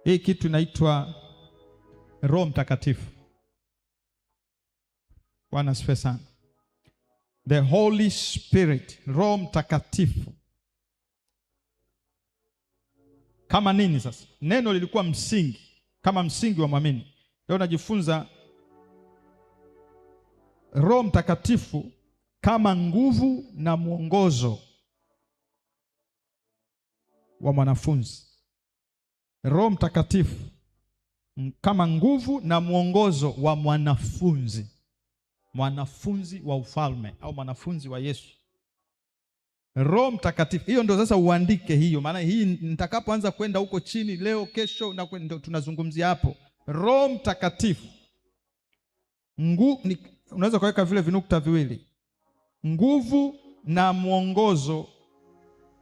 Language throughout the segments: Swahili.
Hii kitu inaitwa Roho Mtakatifu. Bwana asifiwe sana. The Holy Spirit, Roho Mtakatifu. Kama nini sasa? Neno lilikuwa msingi, kama msingi wa mwamini. Leo najifunza Roho Mtakatifu kama nguvu na mwongozo wa mwanafunzi. Roho Mtakatifu kama nguvu na mwongozo wa mwanafunzi. Mwanafunzi wa ufalme au mwanafunzi wa Yesu. Roho Mtakatifu. Hiyo ndio sasa uandike hiyo. Maana hii nitakapoanza kwenda huko chini leo kesho na ndio tunazungumzia hapo. Roho Mtakatifu. Unaweza kuweka vile vinukta viwili. Nguvu na mwongozo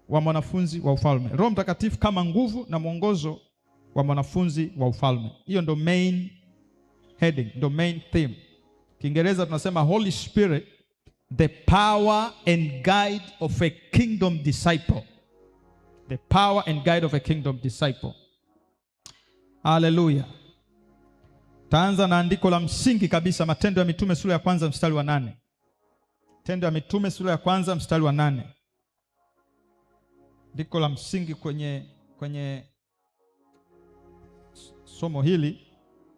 wa mwanafunzi wa ufalme. Roho Mtakatifu kama nguvu na mwongozo wa mwanafunzi wa ufalme. Hiyo ndio main heading, ndio main theme. Kiingereza tunasema Holy Spirit, the power and guide of a kingdom disciple. The power and guide of a kingdom disciple. Hallelujah. Taanza na andiko la msingi kabisa, Matendo ya Mitume sura ya kwanza mstari wa 8. Matendo ya Mitume sura ya kwanza mstari wa 8. Andiko la msingi kwenye somo hili.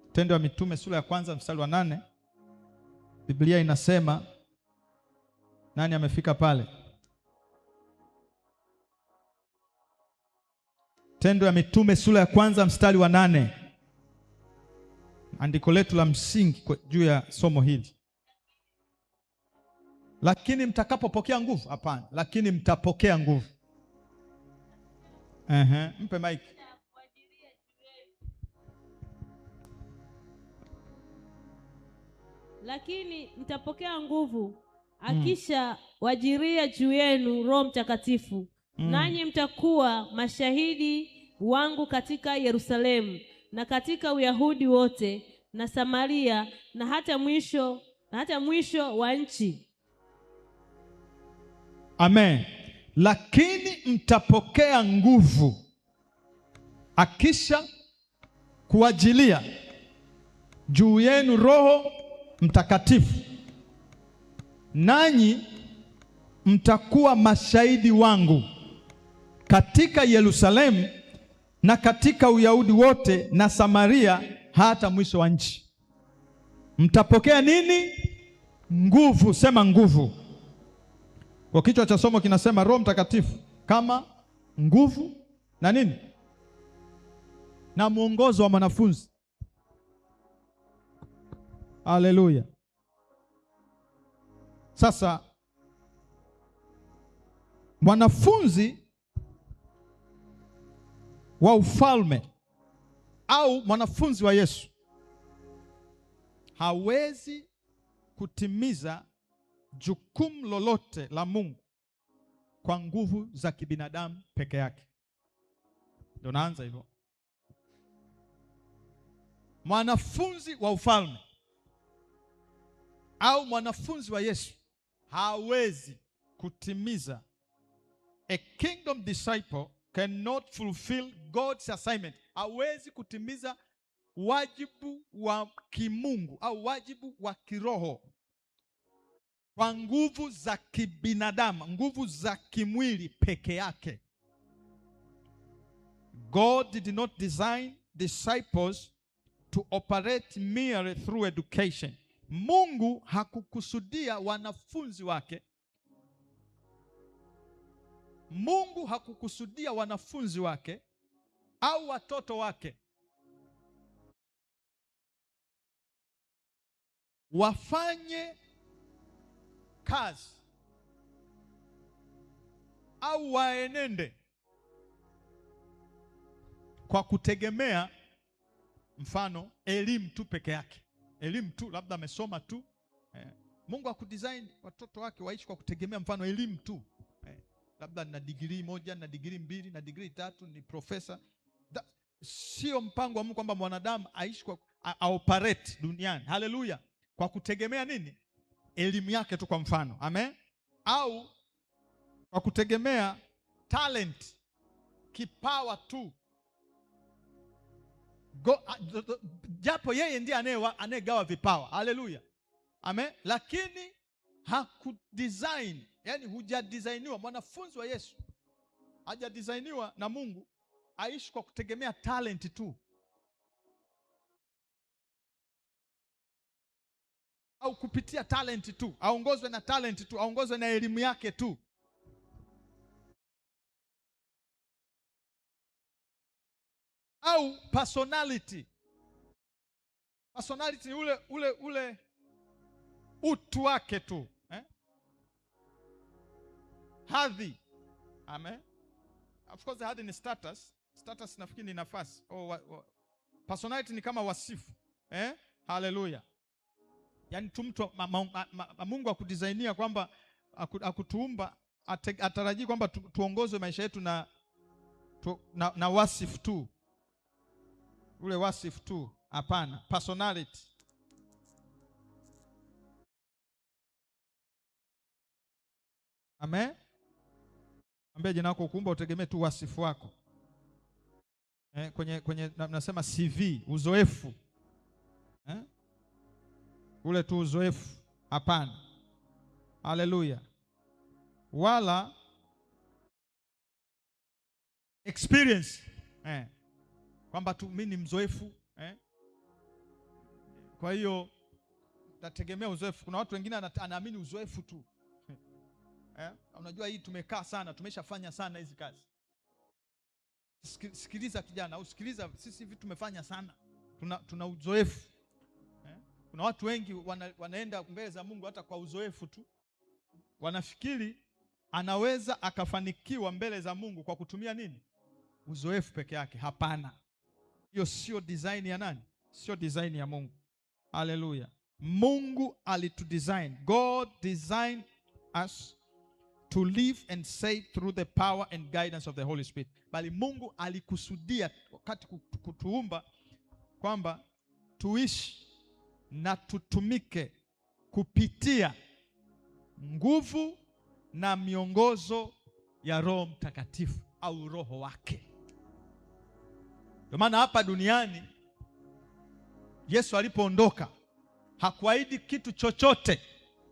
Matendo ya Mitume sura ya kwanza mstari wa 8. Biblia inasema, nani amefika pale? Matendo ya Mitume sura ya kwanza mstari wa 8. Andiko letu la msingi juu ya somo hili. Lakini mtakapopokea nguvu. Hapana, lakini mtapokea nguvu. Mpe mic. Lakini mtapokea nguvu akisha wajiria juu yenu Roho Mtakatifu, nanyi mtakuwa mashahidi wangu katika Yerusalemu na katika Uyahudi wote na Samaria na hata mwisho wa nchi. Amen. Lakini mtapokea nguvu akisha kuajilia juu yenu Roho Mtakatifu, nanyi mtakuwa mashahidi wangu katika Yerusalemu na katika Uyahudi wote na Samaria hata mwisho wa nchi. Mtapokea nini? Nguvu. Sema nguvu. Kwa kichwa cha somo kinasema Roho Mtakatifu kama nguvu na nini? Na mwongozo wa mwanafunzi. Haleluya. Sasa mwanafunzi wa ufalme au mwanafunzi wa Yesu hawezi kutimiza jukumu lolote la Mungu kwa nguvu za kibinadamu peke yake. Ndio naanza hivyo. Mwanafunzi wa ufalme au mwanafunzi wa Yesu hawezi kutimiza. A kingdom disciple cannot fulfill God's assignment. Hawezi kutimiza wajibu wa kimungu au wajibu wa kiroho kwa nguvu za kibinadamu, nguvu za kimwili peke yake. God did not design disciples to operate merely through education. Mungu hakukusudia wanafunzi wake. Mungu hakukusudia wanafunzi wake au watoto wake wafanye kazi au waenende kwa kutegemea mfano elimu tu peke yake. Elimu tu, labda amesoma tu. Mungu hakudesign watoto wake waishi kwa kutegemea mfano elimu tu. Labda na degree 1, na degree 2, na degree 3, ni profesa. Sio mpango wa Mungu kwamba mwanadamu aishi kwa operate duniani. Haleluya. Kwa kutegemea nini? Elimu yake tu kwa mfano. Amen. Au kwa kutegemea talent, kipawa tu. japo yeye ndiye anayegawa vipawa. Haleluya, amen. Lakini hakudesign, yani hujadisainiwa. Mwanafunzi wa Yesu hajadisainiwa na Mungu aishi kwa kutegemea talent tu, au kupitia talent tu, aongozwe na talent tu, aongozwe na elimu yake tu. Au personality ni ule utu wake tu, hadhi. Amen. Of course hadhi ni status nafikiri ni nafasi. Personality ni kama wasifu, haleluya. Yani mtu Mungu akudesignia kwamba akutuumba atarajii kwamba tuongozwe maisha yetu na wasifu tu, ule wasifu tu. Hapana, personality. Amen. Ambia jina lako kuumba utegemee tu wasifu wako. Kwenye nasema CV, uzoefu. Ule tu uzoefu, hapana. Haleluya. Wala experience, kwamba tu mimi ni mzoefu, kwa hiyo nategemea uzoefu. Kuna watu wengine anaamini uzoefu tu. Unajua hii tumekaa sana, tumeshafanya sana hizi kazi. Sikiliza kijana, au sikiliza, sisi hivi tumefanya sana, tuna uzoefu. Kuna watu wengi wanaenda mbele za Mungu hata kwa uzoefu tu. Wanafikiri anaweza akafanikiwa mbele za Mungu kwa kutumia nini? Uzoefu peke yake. Hapana, hiyo sio design ya nani? Sio design ya Mungu. Haleluya. Mungu alitudesign. God designed us to live and save through the power and guidance of the Holy Spirit. Bali Mungu alikusudia wakati kutuumba kwamba tuishi na tutumike kupitia nguvu na miongozo ya Roho Mtakatifu au Roho wake. Kwa maana hapa duniani Yesu alipoondoka hakuahidi kitu chochote.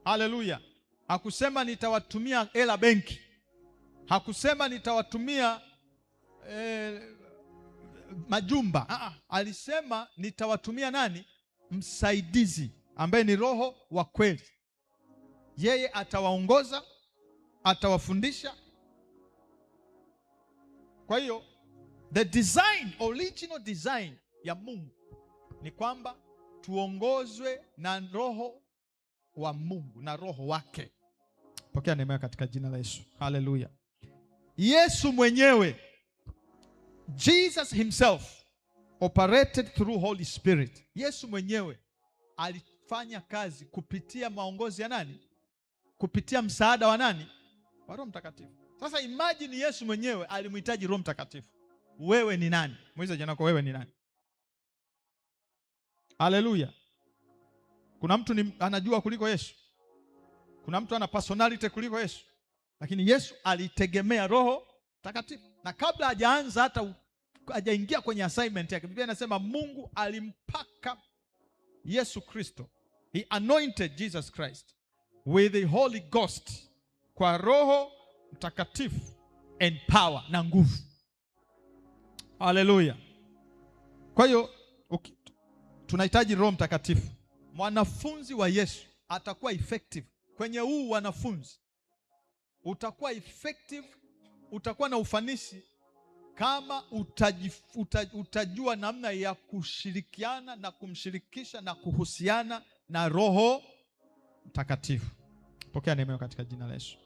Haleluya. Hakusema nitawatumia hela benki. Hakusema nitawatumia majumba. Alisema nitawatumia nani? Msaidizi ambaye ni Roho wa kweli. Yeye atawaongoza, atawafundisha. Kwa hiyo original design ya Mungu ni kwamba tuongozwe na Roho wa Mungu na Roho wake. Pokea neema katika jina la Yesu. Haleluya. Yesu mwenyewe, Jesus himself operated through Holy Spirit. Yesu mwenyewe alifanya kazi kupitia maongozi ya nani? Kupitia msaada wa nani? Wa Roho Mtakatifu. Sasa imagine Yesu mwenyewe alimhitaji Roho Mtakatifu. Wewe ni nani? Muulize jana kwa wewe ni nani? Haleluya. Kuna mtu anajua kuliko Yesu? Kuna mtu ana personality kuliko Yesu? Lakini Yesu alitegemea Roho Mtakatifu. Na kabla hajaanza hata hajaingia kwenye assignment yake, Biblia inasema Mungu alimpaka Yesu Kristo. He anointed Jesus Christ with the Holy Ghost, kwa Roho Mtakatifu and power, na nguvu. Haleluya. Kwa hiyo tunahitaji Roho Mtakatifu. Mwanafunzi wa Yesu atakuwa effective kwenye huu wanafunzi. Utakuwa effective, utakuwa na ufanisi kama utajua namna ya kushirikiana na kumshirikisha na kuhusiana na Roho Mtakatifu. Pokea neema katika jina la Yesu.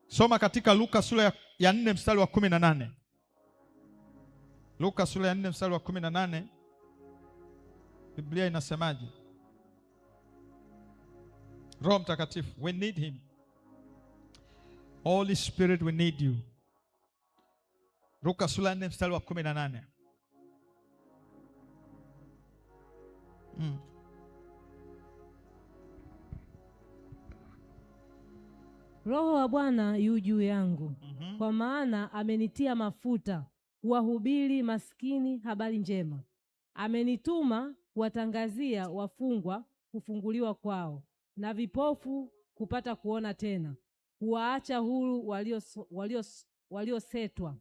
Soma katika Luka sura ya 4 mstari wa 18. Luka sura ya 4 mstari wa 18. Biblia inasemaje? Roho Mtakatifu, we need him. Holy Spirit, we need you. Luka sura ya 4 mstari wa 18. Roho wa Bwana yu juu yangu, kwa maana amenitia mafuta kuwahubiri maskini habari njema. amenituma kuwatangazia wafungwa kufunguliwa kwao, na vipofu kupata kuona tena, kuwaacha huru waliosetwa.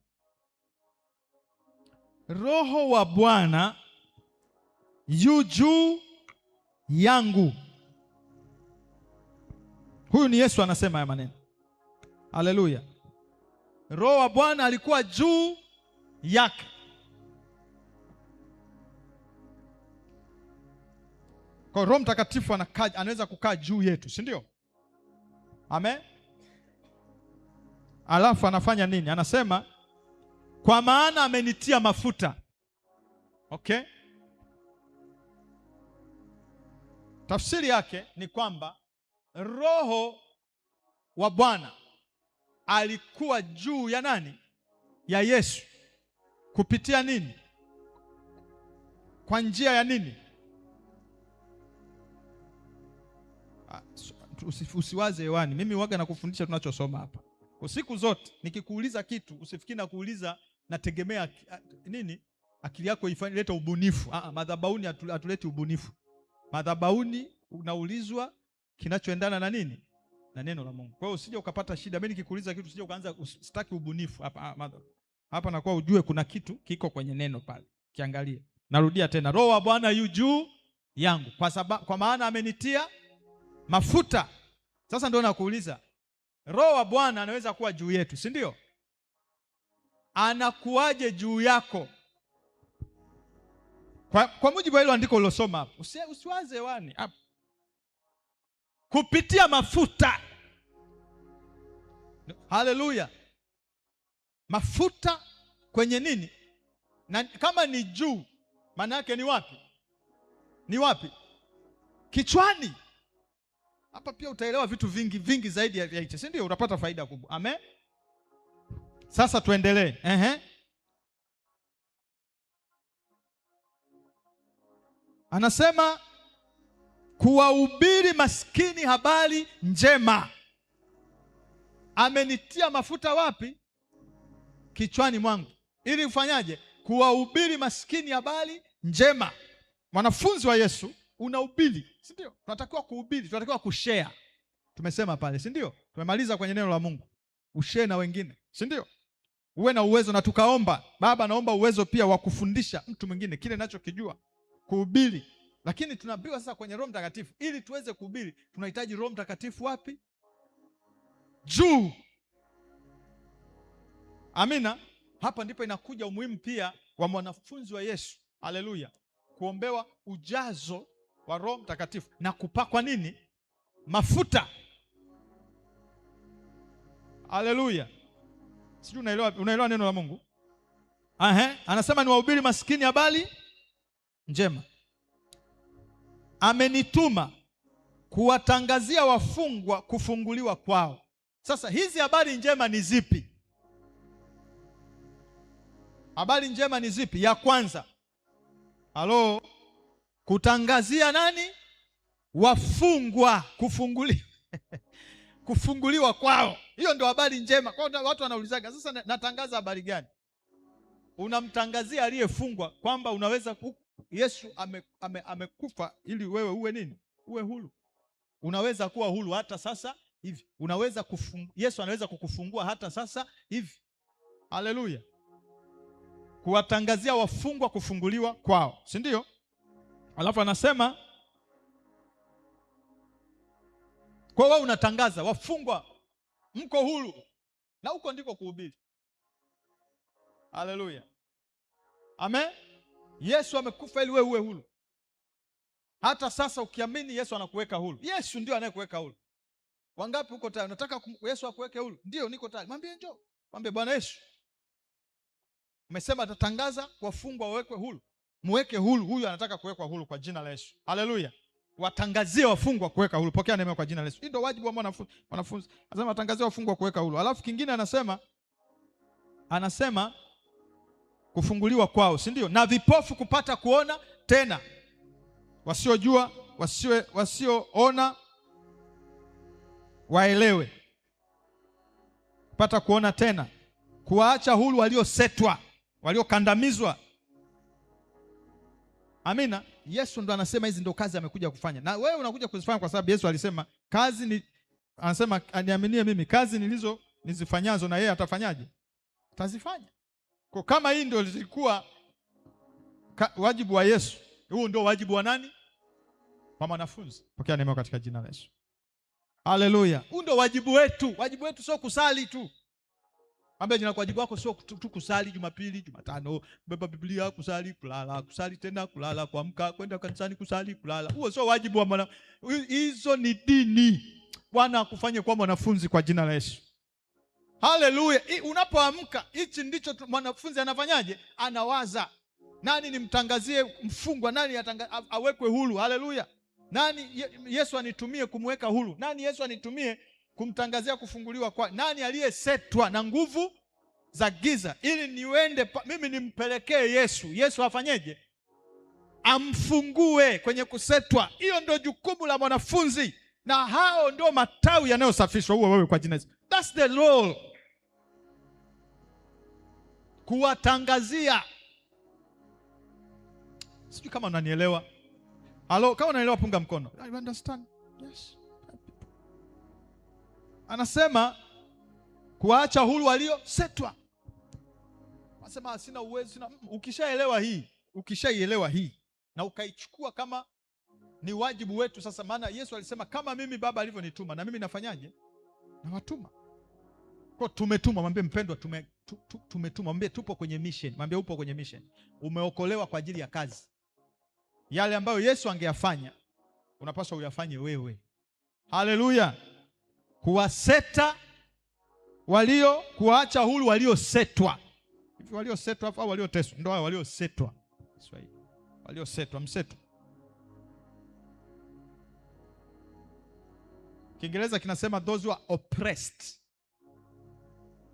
Roho wa Bwana yu juu yangu. Huyu ni Yesu anasema haya maneno. Haleluya. Roho wa Bwana alikuwa juu yake. Kwa Roho Mtakatifu anaweza kukaa juu yetu, si ndio? Amen. Alafu anafanya nini? Anasema kwa maana amenitia mafuta. Okay? Tafsiri yake ni kwamba Roho wa Bwana alikuwa juu ya nani? Ya Yesu. Kupitia nini? Kwa njia ya nini? Usiwaze hewani. Mimi waga na kufundisha tunachosoma hapa. Kwa siku zote nikikuuliza kitu usifikiri na kuuliza nategemea nini akili yako ilete ubunifu. Madhabahuni hatuleti ubunifu. Madhabahuni unaulizwa kinachoendana na nini? Na neno la Mungu. Kwa hiyo usije ukapata shida. Mimi nikikuuliza kitu usije ukaanza usitaki ubunifu. Hapa nakuwa ujue kuna kitu kiko kwenye neno pale. Kiangalie. Narudia tena. Roho wa Bwana yu juu yangu kwa maana amenitia mafuta. Sasa ndio nakuuliza, Roho wa Bwana anaweza kuwa juu yetu, si ndio? Anakuwaje juu yako? Kwa mujibu wa hilo andiko ulilosoma hapo. Usiwaze hewani hapo. Kupitia mafuta. Haleluya. Mafuta kwenye nini? Na kama ni juu, maana yake ni wapi? Ni wapi? Kichwani. Hapa pia utaelewa vitu vingi zaidi ya hicho, si ndio? Utapata faida kubwa. Amen. Sasa tuendelee. Anasema kuwahubiri maskini habari njema. Amenitia mafuta wapi? Kichwani mwangu. Ili ufanyaje? Kuwahubiri maskini habari njema. Mwanafunzi wa Yesu unahubiri, si ndio? Tunatakiwa kuhubiri, tunatakiwa kushare. Tumesema pale, si ndio? Tumemaliza kwenye neno la Mungu. Ushare na wengine, si ndio? Uwe na uwezo, na tukaomba, Baba naomba uwezo pia wa kufundisha mtu mwingine kile ninachokijua, kuhubiri. Lakini tunaambiwa sasa kwenye Roho Mtakatifu, ili tuweze kuhubiri tunahitaji Roho Mtakatifu wapi? Juu. Amina. Hapa ndipo inakuja umuhimu pia wa mwanafunzi wa Yesu. Haleluya. Kuombewa ujazo wa Roho Mtakatifu na kupakwa nini? Mafuta. Haleluya. Sijui unaelewa neno la Mungu? Anasema niwahubiri maskini habari njema. Amenituma kuwatangazia wafungwa kufunguliwa kwao. Sasa hizi habari njema ni zipi? Habari njema ni zipi? Ya kwanza, kutangazia nani? Wafungwa kufunguliwa kwao. Hiyo ndio habari njema. Kwa hiyo watu wanaulizaga, sasa natangaza habari gani? Unamtangazia aliyefungwa kwamba unaweza Yesu amekufa ili wewe uwe nini? Uwe huru. Unaweza kuwa huru hata sasa hivi. Yesu anaweza kukufungua hata sasa hivi. Haleluya. Kuwatangazia wafungwa kufunguliwa kwao, si ndio? Alafu anasema kwa wewe unatangaza wafungwa mko huru, na huko ndiko kuhubiri. Haleluya. Amen. Yesu amekufa ili wewe uwe huru. Hata sasa ukiamini Yesu anakuweka huru. Yesu ndio anayekuweka huru. Wangapi uko tayari? Unataka Yesu akuweke huru? Ndio, niko tayari. Mwambie njoo. Mwambie Bwana Yesu, umesema atatangaza wafungwa wawekwe huru. Muweke huru. Huyu anataka kuwekwa huru kwa jina la Yesu. Haleluya. Watangazie wafungwa kuweka huru. Pokea neema kwa jina la Yesu. Hii ndio wajibu wa mwanafunzi. Anasema watangazie wafungwa kuweka huru. Alafu kingine anasema kufunguliwa kwao, si ndio? Na vipofu kupata kuona tena. Wasiojua, wasioona waelewe. Kupata kuona tena. Kuwaacha huru waliosetwa, waliokandamizwa. Amina. Yesu ndo anasema hizi ndo kazi amekuja kufanya, na wewe unakuja kuzifanya kwa sababu Yesu alisema kazi ni, anasema aniaminie mimi, kazi nizifanyazo na yeye atafanyaje? Atazifanya. Kwa kama hii ndio ilikuwa wajibu wa Yesu, huu ndio wajibu wa nani? Wa mwanafunzi. Pokea neema katika jina la Yesu. Haleluya. Huu ndio wajibu wetu. Wajibu wetu sio kusali tu. Ambia jina, wajibu wako sio tu kusali Jumapili, Jumatano, beba Biblia, kusali, kulala, kusali tena, kulala, kuamka, kwenda kanisani, kusali, kulala. Huo sio wajibu wa mwana. Hizo ni dini. Bwana akufanye kuwa mwanafunzi kwa jina la Yesu. Haleluya. Unapoamka, hichi ndicho mwanafunzi anafanyaje? Anawaza. Nani nimtangazie mfungwa? Nani awekwe huru? Haleluya. Nani Yesu anitumie kumweka huru? Nani Yesu anitumie kumtangazia kufunguliwa kwa? Nani aliyesetwa na nguvu za giza ili niwende mimi nimpelekee Yesu? Yesu afanyeje? Amfungue kwenye kusetwa. Hiyo ndio jukumu la mwanafunzi, na hao ndio matawi yanayosafishwa. Huo wewe kwa jina Yesu. That's the role. Kuwatangazia. Sijui kama unanielewa. Halo, kama unanielewa punga mkono. I understand. Yes. Anasema kuacha huru waliosetwa. Anasema sina uwezo. Ukishaielewa hii na ukaichukua kama ni wajibu wetu sasa, maana Yesu alisema kama mimi Baba alivyonituma na mimi nafanyaje? Nawatuma. Kwa tumetuma, mwambie mpendwa, tumetuma, mwambie tupo kwenye mission, mwambie upo kwenye mission. Umeokolewa kwa ajili ya kazi. Yale ambayo Yesu angeyafanya unapaswa uyafanye wewe. Haleluya. Kuwaseta kuacha huru waliosetwa. Hivi waliosetwa au walioteswa? Ndio hao waliosetwa. Kiswahili. Waliosetwa, mseto. Kiingereza kinasema those who are oppressed.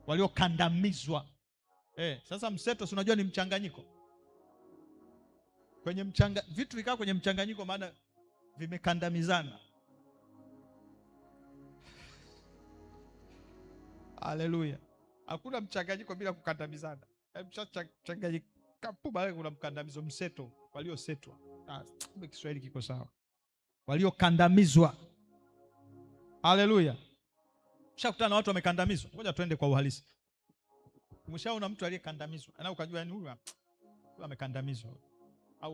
Waliokandamizwa. Sasa mseto si unajua ni mchanganyiko. Kwenye vitu vikaa kwenye mchanganyiko maana vimekandamizana. Haleluya. Hakuna mchanganyiko bila kukandamizana. Mchanganyika pale kuna mkandamizo, mseto, waliosetwa. Kiswahili kiko sawa. Waliokandamizwa. Haleluya. Ushakutana na watu wamekandamizwa? Ngoja tuende kwa uhalisi. Umeshaona mtu aliyekandamizwa? Na ukajua yani huyu amekandamizwa. Au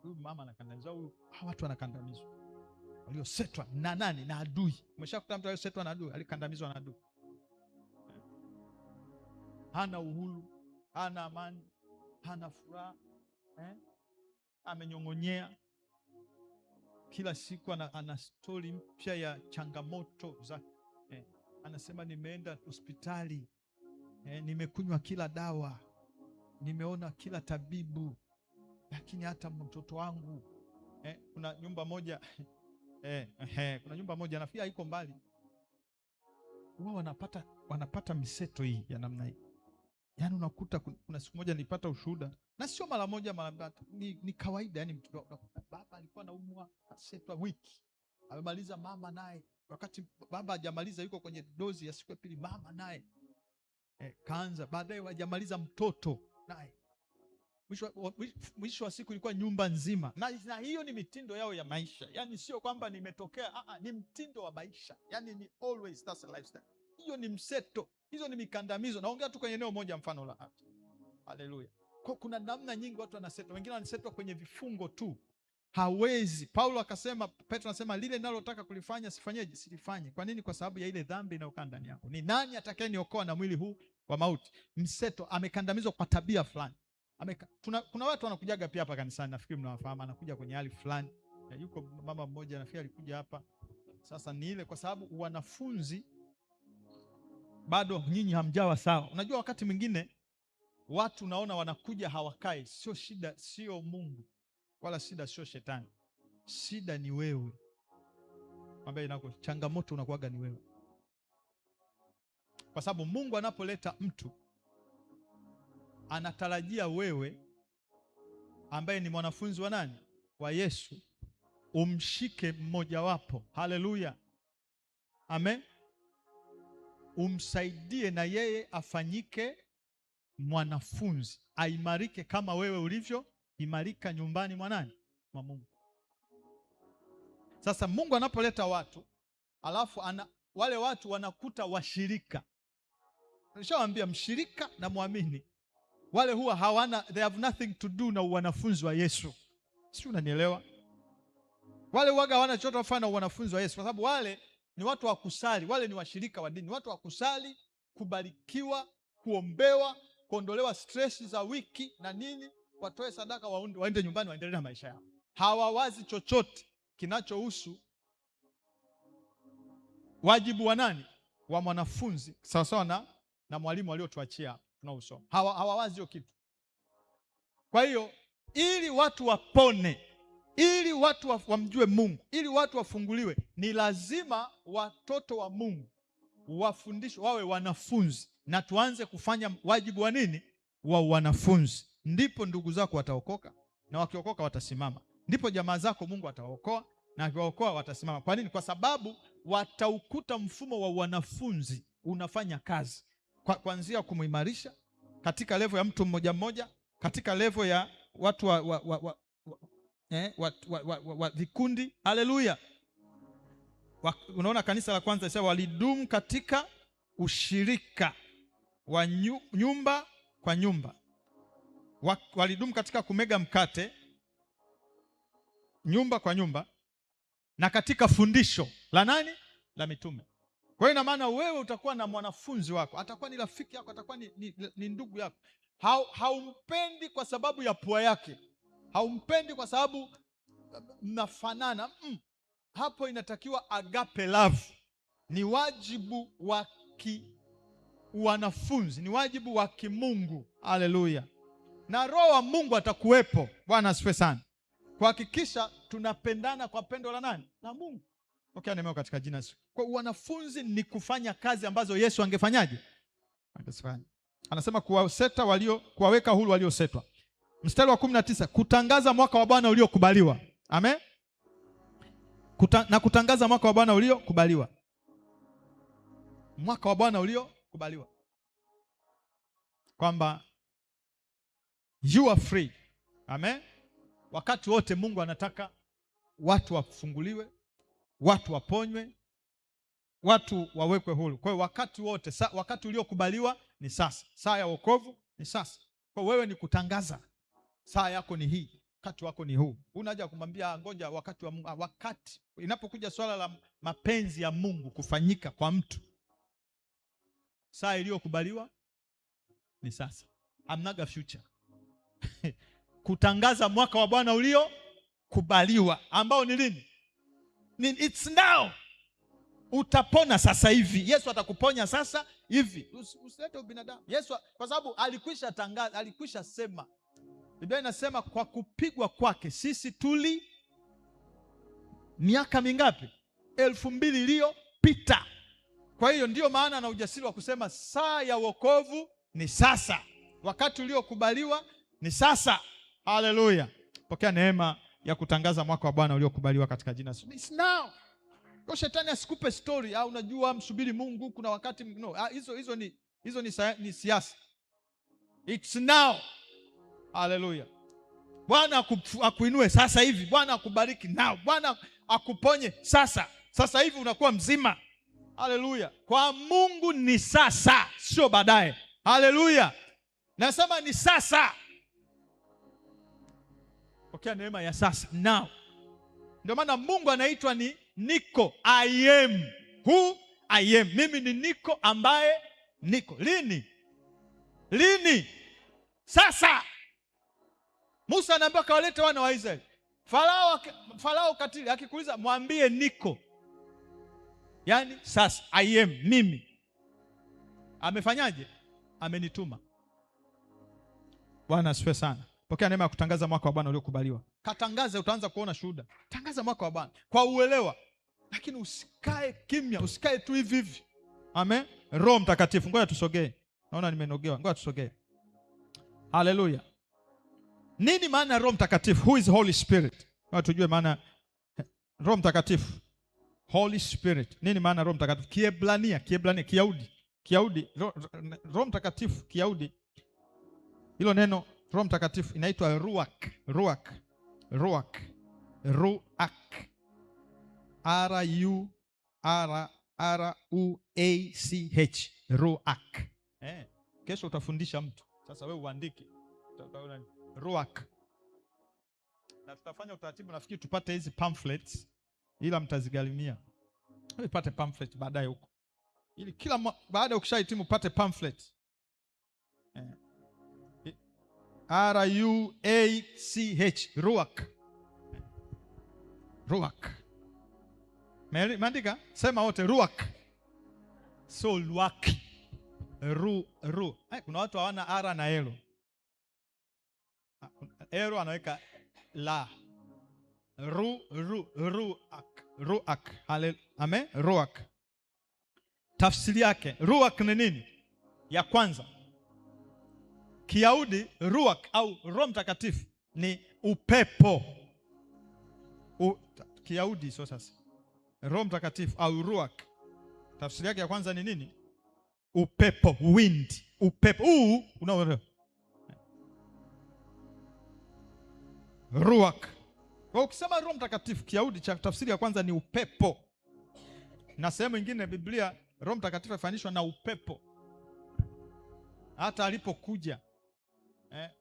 huyu mama anakandamizwa, au watu wanakandamizwa. Waliosetwa na nani? Na adui. Umeshakutana mtu aliyesetwa na adui, alikandamizwa na adui. Hana uhuru, hana amani, hana furaha, amenyong'onyea. Kila siku ana story mpya ya changamoto za anasema nimeenda hospitali, nimekunywa kila dawa, nimeona kila tabibu, lakini hata mtoto wangu kuna nyumba moja kuna nyumba moja nafikiri haiko mbali, wao wanapata miseto hii ya namna hii. Yaani unakuta kuna siku moja nilipata ushuhuda, na sio mara moja mara mbili, ni kawaida. Yani baba alikuwa anaumwa, asetwa wiki, amemaliza mama naye, wakati baba hajamaliza yuko kwenye dozi ya siku ya pili, mama naye kaanza, baadaye hajamaliza mtoto naye, mwisho wa siku ilikuwa nyumba nzima. Na hiyo ni mitindo yao ya maisha. Yani sio kwamba nimetokea, ni mtindo wa maisha. Yani ni always that's a lifestyle. Hiyo ni mseto. Hizo ni mikandamizo. Naongea tu kwenye eneo moja, mfano la afya. Haleluya. Kwa kuna namna nyingi watu wanasetwa. Wengine wanasetwa kwenye vifungo tu. Hawezi. Paulo akasema, Petro anasema lile ninalotaka kulifanya sifanyeje? Silifanye. Kwa nini? Kwa sababu ya ile dhambi inayokaa ndani yangu. Ni nani atakayeniokoa na mwili huu wa mauti? Mseto, amekandamizwa kwa tabia fulani. Kuna watu wanakujaga pia hapa kanisani, nafikiri mnawafahamu, anakuja kwenye hali fulani. Yuko mama mmoja nafikiri alikuja hapa. Sasa ni ile kwa sababu wanafunzi bado nyinyi hamjawa sawa. Unajua wakati mwingine watu naona wanakuja hawakai, sio shida, sio Mungu, wala shida sio shetani. Shida ni wewe. Ambaye inako changamoto unakuaga ni wewe. Kwa sababu Mungu anapoleta mtu anatarajia wewe ambaye ni mwanafunzi wa nani? Wa Yesu, umshike mmoja wapo. Haleluya. Amen. Umsaidie na yeye afanyike mwanafunzi, aimarike kama wewe ulivyo imarika nyumbani mwa nani? Mwa Mungu. Sasa Mungu anapoleta watu, alafu wale watu wanakuta washirika. Nishawaambia mshirika na muamini wale huwa hawana, they have nothing to do na wanafunzi wa Yesu. Si unanielewa? Wale huwaga hawana chochote kufanya na wanafunzi wa Yesu, kwa sababu wale ni watu wa kusali, wale ni washirika wa dini, watu wa kusali, kubarikiwa, kuombewa, kuondolewa stress za wiki na nini, watoe sadaka, waende nyumbani, waendelee na maisha yao. Hawawazi chochote kinachohusu wajibu wa nani? Wa mwanafunzi, sawa sawa na mwalimu aliotuachia tunaosoma. Hawawazi hiyo kitu. Kwa hiyo ili watu wapone, ili watu wamjue Mungu, ili watu wafunguliwe, ni lazima watoto wa Mungu wafundishwe, wawe wanafunzi, na tuanze kufanya wajibu wa nini? Wa wanafunzi. Ndipo ndugu zako wataokoka, na wakiokoka watasimama. Ndipo jamaa zako Mungu atawaokoa, na akiwaokoa watasimama. Kwa nini? Kwa sababu wataukuta mfumo wa wanafunzi unafanya kazi, kuanzia kumuimarisha katika level ya mtu mmoja mmoja, katika level ya watu wa vikundi. Haleluya! Unaona, kanisa la kwanza sasa walidumu katika ushirika wa nyumba kwa nyumba, walidumu katika kumega mkate nyumba kwa nyumba, na katika fundisho la nani? La mitume. Kwa hiyo ina maana wewe utakuwa na mwanafunzi wako, atakuwa ni rafiki yako, atakuwa ni ndugu yako. Haumpendi kwa sababu ya pua yake, haumpendi kwa sababu mnafanana. Hapo inatakiwa agape love. Ni wajibu wa wanafunzi, ni wajibu wa kimungu. Haleluya! Na Roho wa Mungu atakuwepo. Bwana asifiwe sana, kuhakikisha tunapendana kwa pendo la nani? La Mungu. Okay, neema katika jina Yesu. Kwa wanafunzi ni kufanya kazi ambazo Yesu angefanyaje? Angefanya. Anasema kuwaweka huru waliosetwa. Mstari wa 19, kutangaza mwaka wa Bwana uliokubaliwa. Amen. Na kutangaza mwaka wa Bwana uliokubaliwa. Mwaka wa Bwana uliokubaliwa, kwamba you are free. Amen. Wakati wote Mungu anataka watu wafunguliwe, watu waponywe, watu wawekwe huru. Kwa hiyo wakati wote, wakati uliokubaliwa ni sasa. Saa ya wokovu ni sasa. Kwa wewe ni kutangaza, saa yako ni hii, wakati wako ni huu. Unaja kumwambia ngoja wakati wa Mungu. Wakati inapokuja swala la mapenzi ya Mungu kufanyika kwa mtu, saa iliyokubaliwa ni sasa. Hamnaga future. Kutangaza mwaka wa Bwana uliokubaliwa, ambao ni lini? It's now. Utapona sasa hivi. Yesu atakuponya sasa hivi. Usilete ubinadamu. Yesu kwa sababu alikwisha tangaza, alikwisha sema. Biblia inasema kwa kupigwa kwake sisi miaka mingapi? 2000 iliyopita. Kwa hiyo ndio maana na ujasiri wa kusema saa ya wokovu ni sasa. Wakati uliokubaliwa ni sasa. Haleluya. Pokea neema ya kutangaza mwaka wa Bwana uliokubaliwa katika jina Yesu. It's now. Kwa shetani asikupe story, unajua msubiri Mungu kuna wakati no. Hizo ni siasa. It's now. Haleluya. Bwana akuinue sasa hivi. Bwana akubariki now. Bwana akuponye sasa. Sasa hivi unakuwa mzima. Haleluya. Kwa Mungu ni sasa, sio baadaye. Haleluya. Nasema ni sasa. Pokea neema ya sasa, now. Ndio maana Mungu anaitwa ni niko. I am who I am. Mimi ni niko ambaye niko. Lini? Sasa. Musa anaambiwa kawalete wana wa Israeli. Farao katili akikuuliza mwambie niko. Yaani sasa, I am, mimi. Amefanyaje? Amenituma. Bwana asifiwe sana. Pokea neema ya kutangaza mwaka wa Bwana uliokubaliwa. Katangaze, utaanza kuona shuhuda. Tangaza mwaka wa Bwana kwa uelewa, lakini usikae kimya, usikae tu hivi hivi. Amen. Roho Mtakatifu, ngoja tusogee. Naona nimenogewa. Ngoja tusogee. Haleluya. Nini maana Roho Mtakatifu? Who is Holy Spirit? Ngoja tujue maana Roho Mtakatifu. Holy Spirit. Nini maana Roho Mtakatifu? Kiebrania, Kiyahudi. Roho Mtakatifu Kiyahudi. Hilo neno Roho Mtakatifu inaitwa ruach. Ruach. Ruach. Ruach. R-U-R-R-U-A-C-H. Ruach. Kesho utafundisha mtu. Sasa wewe uandike. Ruach. Na tutafanya utaratibu, nafikiri tupate hizi pamphlets, ila mtazigharimia. Upate pamphlet baadaye huko. Ili kila baada ukishahitimu upate pamphlet. R-U-A-C-H. Ruach. Ruach. Maandika? Sema wote ruach. So luach. Ru. Kuna watu hawana R na elo. Ero anaweka la. Ruach. Amen. Ruach. Tafsiri yake ruach ni nini? Ya kwanza, Kiyahudi ruach au Roho Mtakatifu ni upepo. Kiyahudi sio sasa. Roho Mtakatifu au ruach, tafsiri yake ya kwanza ni nini? Upepo, wind. Upepo unaona, ruach. Kwa ukisema Roho Mtakatifu Kiyahudi, cha tafsiri ya kwanza ni upepo. Na sehemu nyingine Biblia Roho Mtakatifu afananishwa na upepo. Hata alipokuja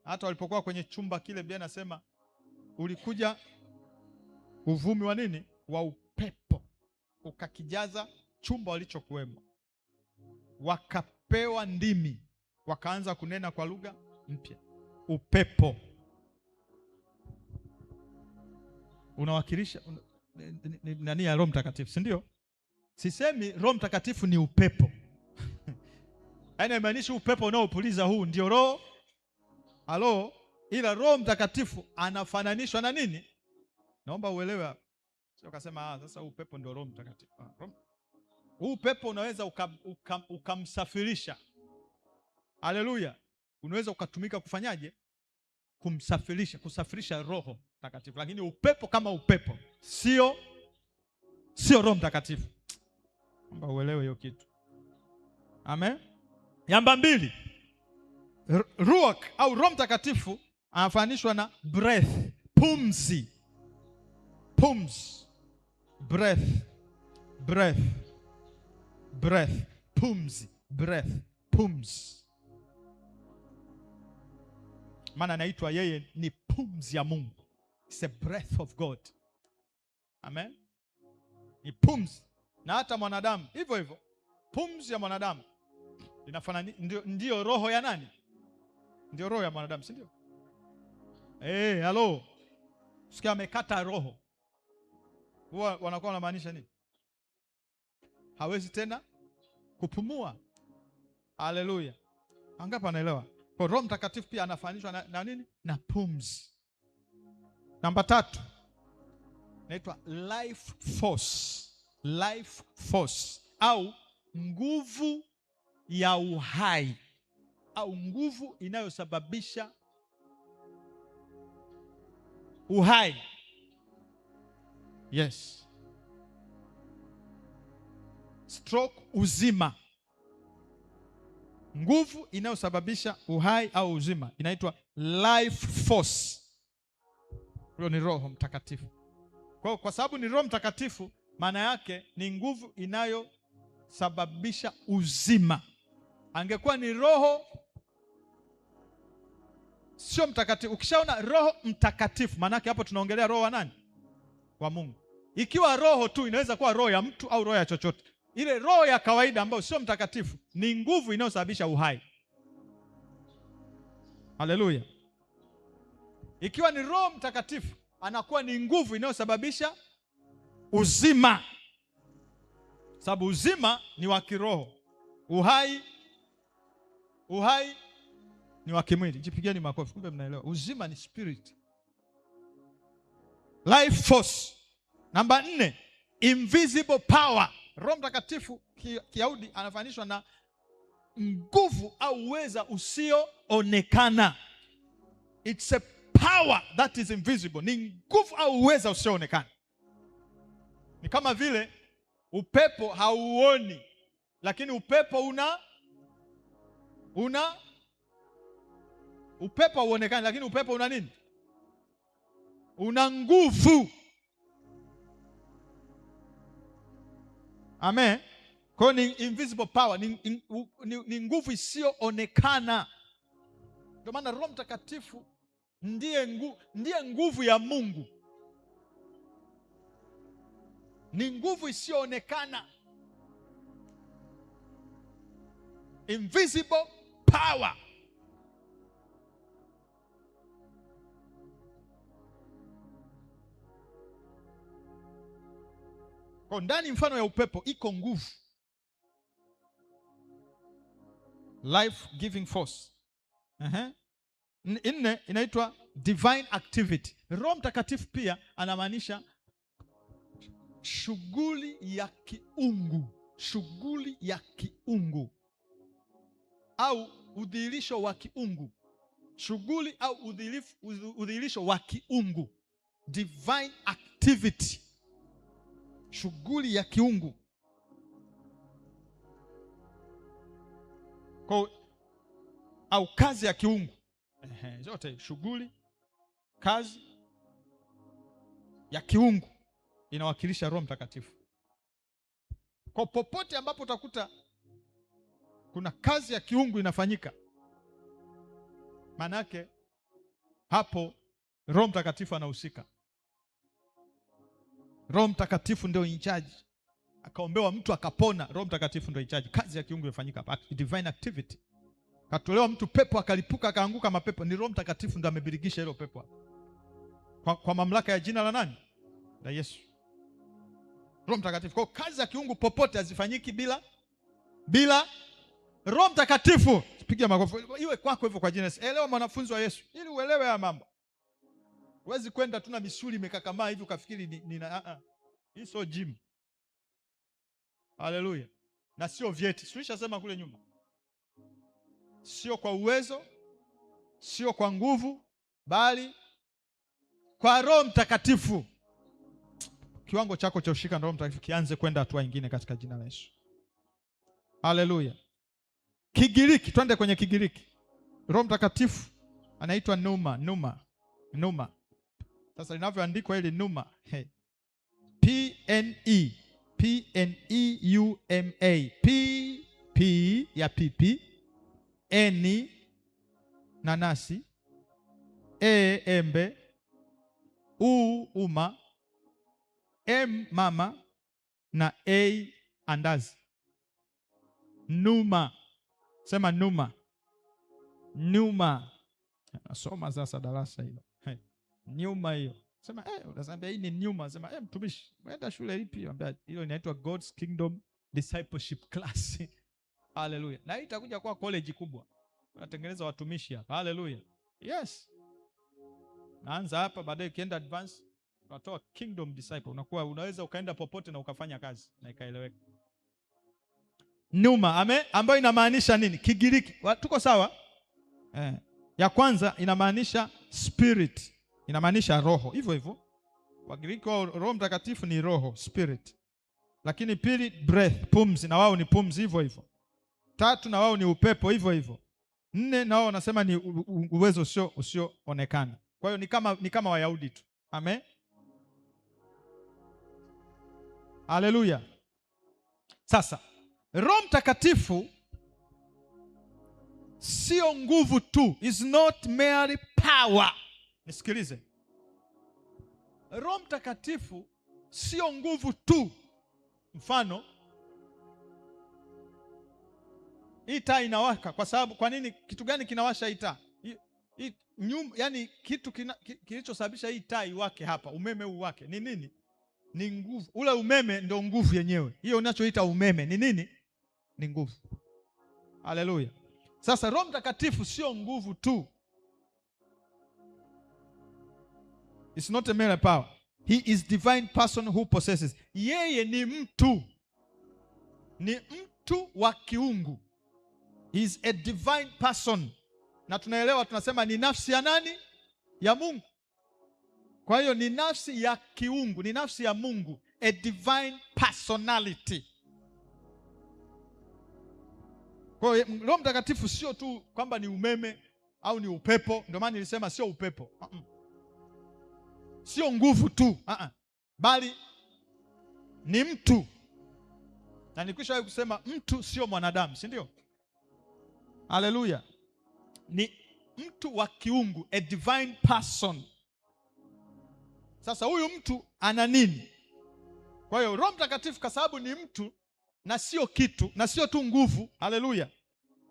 hata walipokuwa kwenye chumba kile, Biblia inasema ulikuja uvumi wa nini? Wa upepo, ukakijaza chumba walichokuwemo. Wakapewa ndimi, wakaanza kunena kwa lugha mpya. Upepo unawakilisha nani? Ya Roho Mtakatifu, si ndio? Sisemi Roho Mtakatifu ni upepo. Yaani haimaanishi upepo unaopuliza huu ndio Roho. Halo, ila Roho Mtakatifu anafananishwa na nini? Naomba uelewe hapa. Sio kasema sasa upepo ndio Roho Mtakatifu. Huu upepo unaweza ukamsafirisha. Haleluya. Unaweza ukatumika kufanyaje? Kumsafirisha, kusafirisha Roho Mtakatifu. Lakini upepo kama upepo sio Roho Mtakatifu. Naomba uelewe hiyo kitu. Amen. Namba 2. Ruach au Roho Mtakatifu anafananishwa na breath, pumzi. Pumzi. Breath. Pumzi. Breath. Pumzi. Maana anaitwa yeye ni pumzi ya Mungu. It's a breath of God. Amen. Ni pumzi. Na hata mwanadamu hivyo hivyo, pumzi ya mwanadamu inafanana, ndio roho ya nani? Ndio roho ya mwanadamu, si ndio? Halo. Sikia amekata roho. Huwa wanakuwa wanamaanisha nini? Hawezi tena kupumua. Haleluya. Angapi anaelewa? Kwa Roho Mtakatifu pia anafananishwa na nini? Na pumzi. Namba 3. Inaitwa life force. Life force au nguvu ya uhai au nguvu inayosababisha uhai. Yes. Stroke, uzima. Nguvu inayosababisha uhai au uzima inaitwa life force. Huyo ni Roho Mtakatifu. Kwa sababu ni Roho Mtakatifu, maana yake ni nguvu inayosababisha uzima. Angekuwa ni roho sio mtakatifu. Ukishaona Roho Mtakatifu, maana yake hapo tunaongelea roho wa nani? Wa Mungu. Ikiwa roho tu, inaweza kuwa roho ya mtu au roho ya chochote. Ile roho ya kawaida ambayo sio mtakatifu ni nguvu inayosababisha uhai. Haleluya. Ikiwa ni Roho Mtakatifu, anakuwa ni nguvu inayosababisha uzima. Sababu uzima ni wa kiroho. Uhai ni wa kimwili. Jipigeni makofi, kumbe mnaelewa. Uzima ni spirit. Life force. Namba 4, invisible power. Roho Mtakatifu Kiyahudi anafananishwa na nguvu au uweza usioonekana. It's a power that is invisible. Ni nguvu au uweza usioonekana. Ni kama vile upepo hauoni, lakini upepo Upepo hauonekani, lakini upepo una nini? Una nguvu. Amen. Kwa hiyo ni invisible power, ni nguvu isiyoonekana. Ndio maana Roho Mtakatifu ndiye nguvu ya Mungu. Ni nguvu isiyoonekana, invisible power. Kwa ndani mfano ya upepo iko nguvu, life giving force. Nne inaitwa divine activity. Roho Mtakatifu pia anamaanisha shughuli ya kiungu, shughuli ya kiungu au udhihirisho wa kiungu, shughuli au udhihirisho wa kiungu, divine activity, shughuli ya kiungu. Kwa au kazi ya kiungu. Zote shughuli, kazi ya kiungu inawakilisha Roho Mtakatifu. Kwa popote ambapo utakuta kuna kazi ya kiungu inafanyika, manake hapo Roho Mtakatifu anahusika. Roho Mtakatifu ndio in charge. Akaombewa mtu akapona, Roho Mtakatifu ndio in charge. Kazi ya kiungu inafanyika hapa, divine activity. Katolewa mtu pepo akalipuka akaanguka mapepo, ni Roho Mtakatifu ndio amebirigisha hilo pepo kwa mamlaka ya jina la nani? La Yesu. Roho Mtakatifu. Kwa kazi ya kiungu popote hazifanyiki bila Roho Mtakatifu. Piga makofi. Iwe kwako hivyo kwa jina la Yesu. Elewa mwanafunzi wa Yesu, ili uelewe haya mambo. Huwezi kwenda tu na misuli imekakamaa hivi ukafikiri hii sio gym. Haleluya. Na sio vyeti. Tulishasema kule nyuma. Sio kwa uwezo, sio kwa nguvu, bali kwa Roho Mtakatifu. Kiwango chako cha ushika na Roho Mtakatifu kianze kwenda hatua nyingine katika jina la Yesu. Haleluya. Kigiriki, twende kwenye Kigiriki. Roho Mtakatifu anaitwa Pneuma. Sasa linavyoandikwa hili Pneuma, Pneuma, P ya pipi, N nanasi, E embe, U uma, M mama na A andazi. Pneuma. Sema Pneuma. Nasoma sasa darasa hilo. Pneuma hiyo. Sema unasema hii ni Pneuma. Sema mtumishi, umeenda shule ipi? Anambia hilo inaitwa God's Kingdom Discipleship Class. Haleluya. Na hii itakuja kwa college kubwa. Tunatengeneza watumishi hapa. Haleluya. Yes. Naanza hapa, baadaye ukienda advance unatoa Kingdom Disciple. Unaweza ukaenda popote na ukafanya kazi na ikaeleweka. Pneuma, ambayo inamaanisha nini? Kigiriki. Tuko sawa? Ya kwanza inamaanisha spirit. Inamaanisha roho. Hivyo. Wagiriki wao Roho Mtakatifu ni roho, spirit. Lakini pili breath, pumzi, na wao ni pumzi hivyo. Tatu na wao ni upepo hivyo. Nne na wao wanasema ni uwezo usioonekana. Kwa hiyo ni kama Wayahudi tu. Amen. Haleluya. Sasa Roho Mtakatifu sio nguvu tu, is not mere power. Nisikilize. Roho Mtakatifu sio nguvu tu. Mfano, hii taa inawaka kwa sababu, kwa nini? Kitu gani kinawasha hii taa? Yani kitu kilichosababisha hii taa iwake hapa, umeme huu wake ni nini? Ni nguvu. Ule umeme ndio nguvu yenyewe. Hiyo unachoita umeme ni nini? Ni nguvu. Haleluya. Sasa Roho Mtakatifu sio nguvu tu. It's not a mere power. He is divine person who possesses. Yeye ni mtu wa kiungu. He is a divine person. Na tunaelewa, tunasema ni nafsi ya nani? Ya Mungu. Kwa hiyo ni nafsi ya kiungu, ni nafsi ya Mungu, a divine personality. Kwa hiyo Roho Mtakatifu sio tu kwamba ni umeme, au ni upepo. Ndio maana nilisema sio upepo, sio nguvu tu, bali ni mtu. Na nikwishawahi kusema mtu sio mwanadamu, si ndio? Haleluya. Ni mtu wa kiungu, a divine person. Sasa huyu mtu ana nini? Kwa hiyo Roho Mtakatifu kwa sababu ni mtu na sio kitu na sio tu nguvu. Haleluya.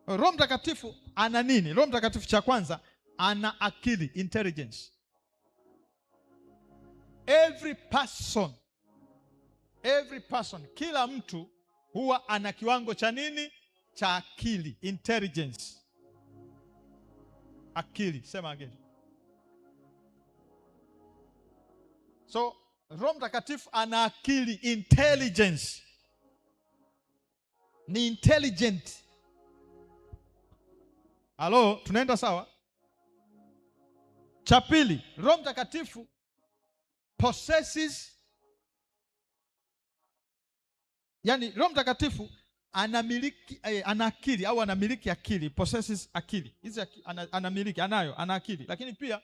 Roho Mtakatifu ana nini? Roho Mtakatifu cha kwanza ana akili, intelligence. Every person, kila mtu huwa ana kiwango cha nini? Cha akili, intelligence. Akili, sema again. So Roho Mtakatifu ana akili, intelligence. Ni intelligent. Halo, tunaenda sawa? Cha pili, Roho Mtakatifu possesses, yani Roho Mtakatifu anamiliki, ana akili au anamiliki akili, possesses akili. Hizi anamiliki, ana akili, lakini pia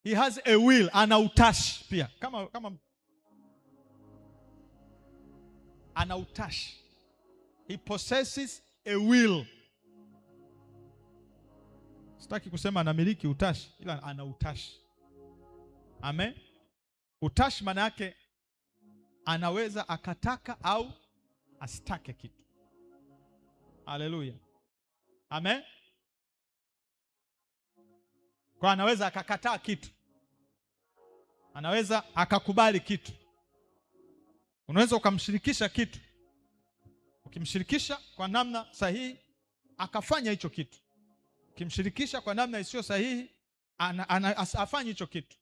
he has a will, ana utashi pia. Kama ana utashi. He possesses a will. Sitaki kusema anamiliki utashi, ila ana utashi. Amen. Utashi maana yake anaweza akataka au asitake kitu. Haleluya. Amen. Kwa anaweza akakataa kitu, anaweza akakubali kitu. Unaweza ukamshirikisha kitu, ukimshirikisha kwa namna sahihi akafanya hicho kitu, ukimshirikisha kwa namna isiyo sahihi afanye hicho kitu.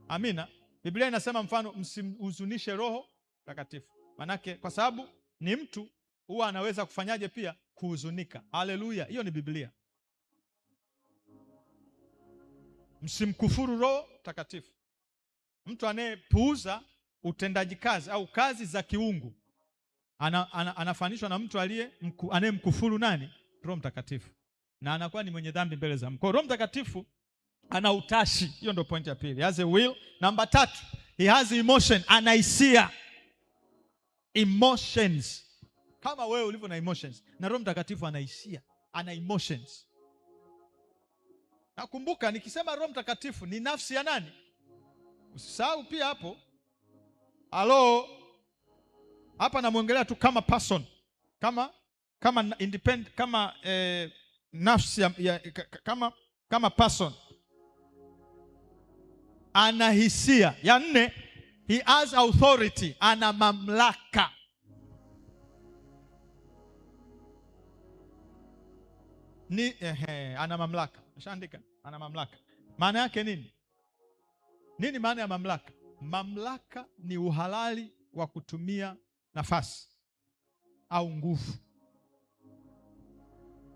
Amina. Biblia inasema mfano, msimhuzunishe Roho Mtakatifu. Manake kwa sababu ni mtu, huwa anaweza kufanyaje pia? Kuhuzunika. Haleluya. Hiyo ni Biblia. Msimkufuru Roho Mtakatifu. Mtu anayepuuza utendaji kazi au kazi za kiungu anafanishwa na mtu anayemkufuru nani? Roho Mtakatifu, na anakuwa ni mwenye dhambi mbele za Mungu. Kwa Roho Mtakatifu ana utashi. Hiyo ndio point ya pili. He has a will. Namba 3, he has emotion. Ana hisia. Emotions. Kama wewe ulivyo na emotions, na Roho Mtakatifu ana hisia, ana emotions. Nakumbuka nikisema Roho Mtakatifu ni nafsi ya nani? Usisahau pia hapo. Halo. Hapa namwongelea tu kama person. Kama independent, kama nafsi kama person. Ana hisia. Ya 4, he has authority. Ana mamlaka. Ana mamlaka. Nishaandika, ana mamlaka. Maana yake nini? Nini maana ya mamlaka? Mamlaka ni uhalali wa kutumia nafasi au nguvu.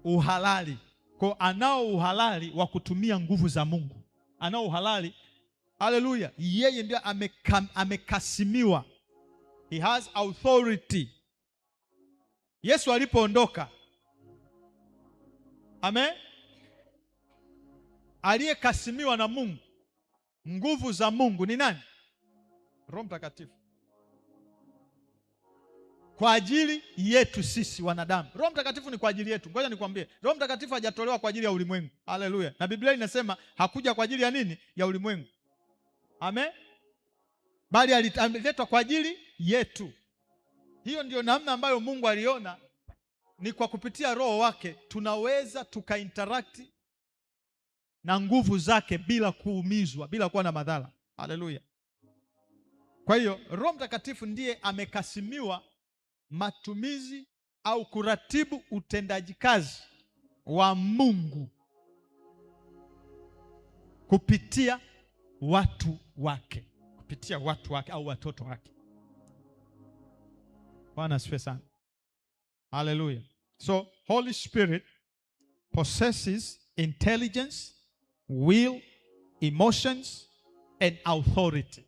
Uhalali. Kwa anao uhalali wa kutumia nguvu za Mungu. Anao uhalali. Haleluya. Yeye ndiye amekasimiwa. He has authority. Yesu alipoondoka, amen, aliyekasimiwa na Mungu, nguvu za Mungu ni nani? Roho Mtakatifu. Kwa ajili yetu sisi wanadamu. Roho Mtakatifu ni kwa ajili yetu. Ngoja nikwambie, Roho Mtakatifu hajatolewa kwa ajili ya ulimwengu. Haleluya. Na Biblia inasema hakuja kwa ajili ya nini? Ya ulimwengu. Amen. Bali aliletwa kwa ajili yetu. Hiyo ndio namna ambayo Mungu aliona ni kwa kupitia Roho wake tunaweza tukainteract na nguvu zake bila kuumizwa, bila kuwa na madhara. Haleluya. Kwa hiyo Roho Mtakatifu ndiye amekasimiwa matumizi au kuratibu utendaji kazi wa Mungu kupitia watu wake, au watoto wake. Bwana asifiwe sana. Hallelujah. So Holy Spirit possesses intelligence, will, emotions and authority.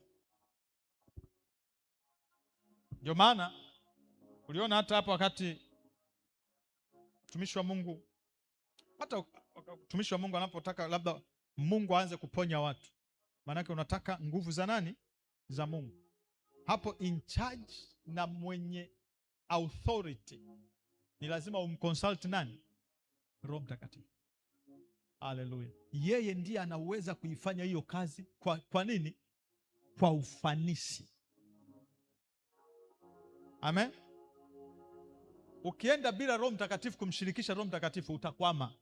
Ndio maana uliona hata hapo wakati mtumishi wa Mungu, hata mtumishi wa Mungu anapotaka labda Mungu aanze kuponya watu, maanake unataka nguvu za nani? Za Mungu. Hapo in charge na mwenye authority ni lazima umconsult nani? Roho Mtakatifu. Haleluya. Yeye ndiye anaweza kuifanya hiyo kazi. Kwa nini? Kwa ufanisi. Amen. Ukienda bila Roho Mtakatifu, kumshirikisha Roho Mtakatifu, utakwama.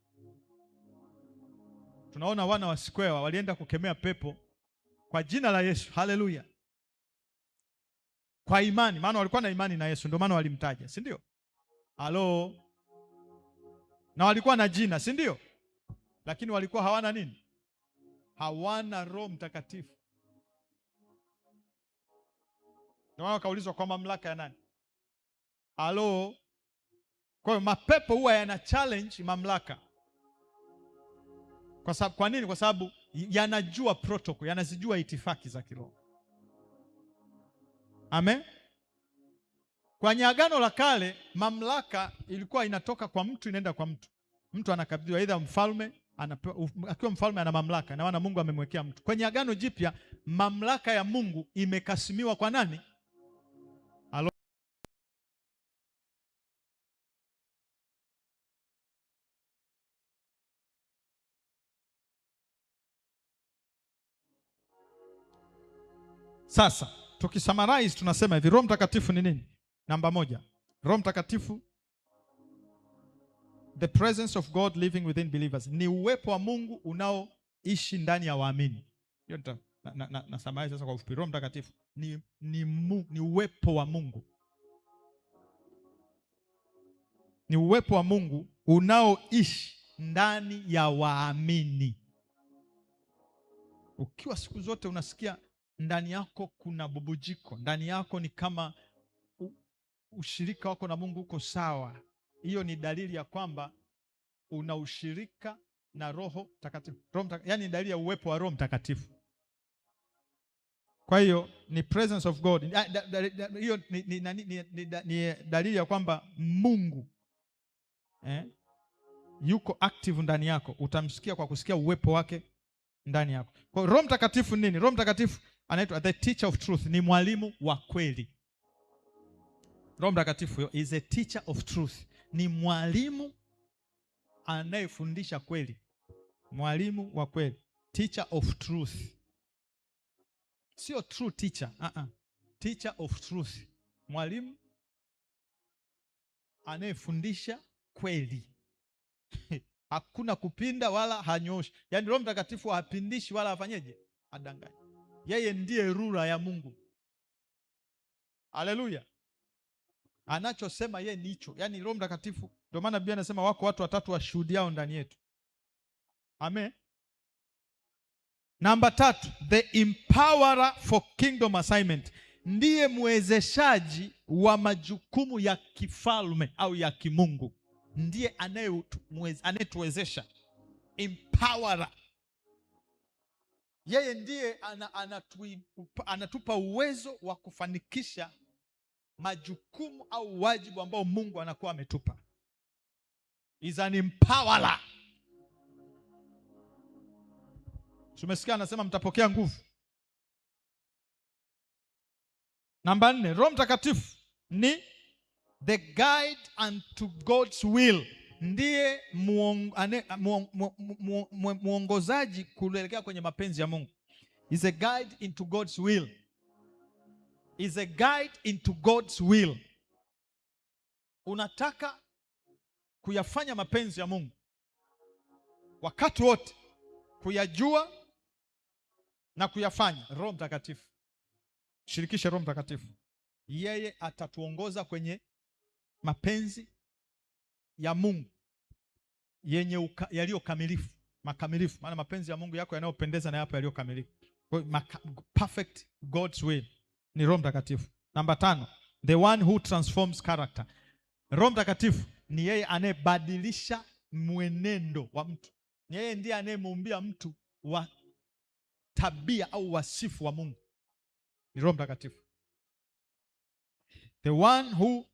Tunaona wana wa Sikwewa walienda kukemea pepo kwa jina la Yesu. Haleluya. Kwa imani, maana walikuwa na imani na Yesu, ndio maana walimtaja, si ndio? Halo. Na walikuwa na jina, si ndio? Lakini walikuwa hawana nini? Hawana Roho Mtakatifu. Ndio maana wakaulizwa kwa mamlaka ya nani? Halo. Kwa hiyo mapepo huwa yana challenge mamlaka. Kwa nini? Kwa sababu yanajua protocol, yanazijua itifaki za kiroho. Amen. Kwenye Agano la Kale mamlaka ilikuwa inatoka kwa mtu inaenda kwa mtu. Mtu anakabidhiwa aidha mfalme, akiwa mfalme ana mamlaka na wana Mungu amemwekea mtu. Kwenye Agano Jipya mamlaka ya Mungu imekasimiwa kwa nani? Halo. Sasa tukisummarize tunasema hivi, Roho Mtakatifu ni nini? Namba moja, Roho Mtakatifu, the presence of God living within believers, ni uwepo wa Mungu unaoishi ndani ya waamini. Hiyo na summarize sasa kwa ufupi. Roho Mtakatifu ni uwepo wa Mungu, ni uwepo wa Mungu unaoishi ndani ya waamini. Ukiwa siku zote unasikia ndani yako kuna bubujiko, ndani yako ni kama ushirika wako na Mungu uko sawa, hiyo ni dalili ya kwamba una ushirika na Roho Mtakatifu. Yaani ni dalili ya uwepo wa Roho Mtakatifu. Kwa hiyo ni presence of God. Hiyo ni dalili ya kwamba Mungu yuko active ndani yako. Utamsikia kwa kusikia uwepo wake ndani yako. Kwa hiyo Roho Mtakatifu nini? Roho Mtakatifu anaitwa the teacher of truth, ni mwalimu wa kweli. Roho Mtakatifu is a teacher of truth, ni mwalimu anayefundisha kweli, mwalimu wa kweli, teacher of truth. Sio true teacher, teacher of truth, mwalimu anayefundisha kweli. Hakuna kupinda wala hanyoshi. Yaani Roho Mtakatifu hapindishi wala afanyeje? Adanganya. Yeye ndiye rula ya Mungu. Haleluya. Anachosema yeye ni hicho. Yaani Roho Mtakatifu, ndio maana Biblia inasema wako watu watatu washuhudiao ndani yetu. Amen. Namba 3, the empowerer for kingdom assignment, ndiye mwezeshaji wa majukumu ya kifalme au ya kimungu. Ndiye anayetuwezesha, empowerer. Yeye ndiye anatupa uwezo wa kufanikisha majukumu au wajibu ambao Mungu anakuwa ametupa. Is an empowerer. Tumesikia anasema mtapokea nguvu. Namba 4, Roho Mtakatifu ni the guide unto God's will, ndiye muongozaji kuelekea kwenye mapenzi ya Mungu. Is a guide into God's will. Is a guide into God's will. Unataka kuyafanya mapenzi ya Mungu wakati wote, kuyajua na kuyafanya, Roho Mtakatifu. Shirikisha Roho Mtakatifu. Yeye atatuongoza kwenye mapenzi ya Mungu yenye yaliyo kamilifu, makamilifu. Maana mapenzi ya Mungu yako yanayopendeza na yapo yaliyo kamilifu. Perfect God's will ni Roho Mtakatifu. Namba 5, the one who transforms character. Roho Mtakatifu ni yeye anayebadilisha mwenendo wa mtu. Ni yeye ndiye anayemuumbia mtu wa tabia au wasifu wa Mungu. Ni Roho Mtakatifu. The one who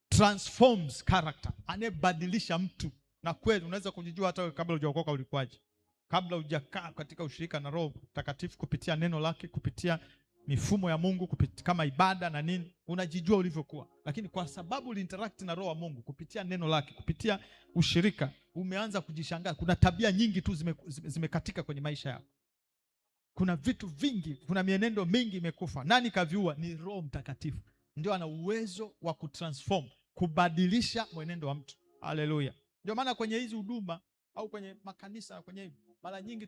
transforms character, anayebadilisha mtu Na kweli unaweza kujijua hata kabla hujaokoka ulikuwaje. Kabla hujakaa katika ushirika na Roho Mtakatifu kupitia neno lake, kupitia mifumo ya Mungu, kama ibada na nini, unajijua ulivyokuwa. Lakini kwa sababu uliinteract na Roho wa Mungu kupitia neno lake, kupitia ushirika, umeanza kujishangaa. Kuna tabia nyingi tu zimekatika kwenye maisha yako. Kuna vitu vingi, kuna mienendo mingi imekufa. Nani kaviua? Ni Roho Mtakatifu. Ndio ana uwezo wa kutransform, kubadilisha mwenendo wa mtu. Haleluya. Ndio maana kwenye hizi huduma au kwenye makanisa, kwenye mara nyingi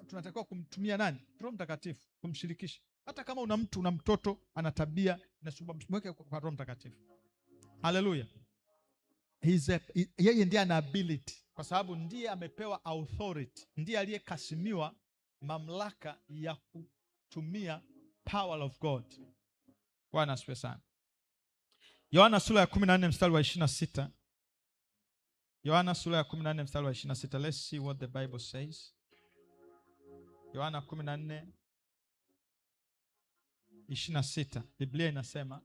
tunatakiwa kumtumia nani? Roho Mtakatifu, kumshirikisha. Hata kama una mtoto ana tabia, mweke kwa Roho Mtakatifu. Haleluya. Yeye ndiye ana ability, kwa sababu ndiye amepewa authority, ndiye aliyekasimiwa mamlaka ya kutumia power of God. Bwana asifiwe sana. Yohana sura ya 14 mstari wa 26. Yohana sura ya 14 mstari wa 26. Let's see what the Bible says. Yohana 14:26. Biblia inasema,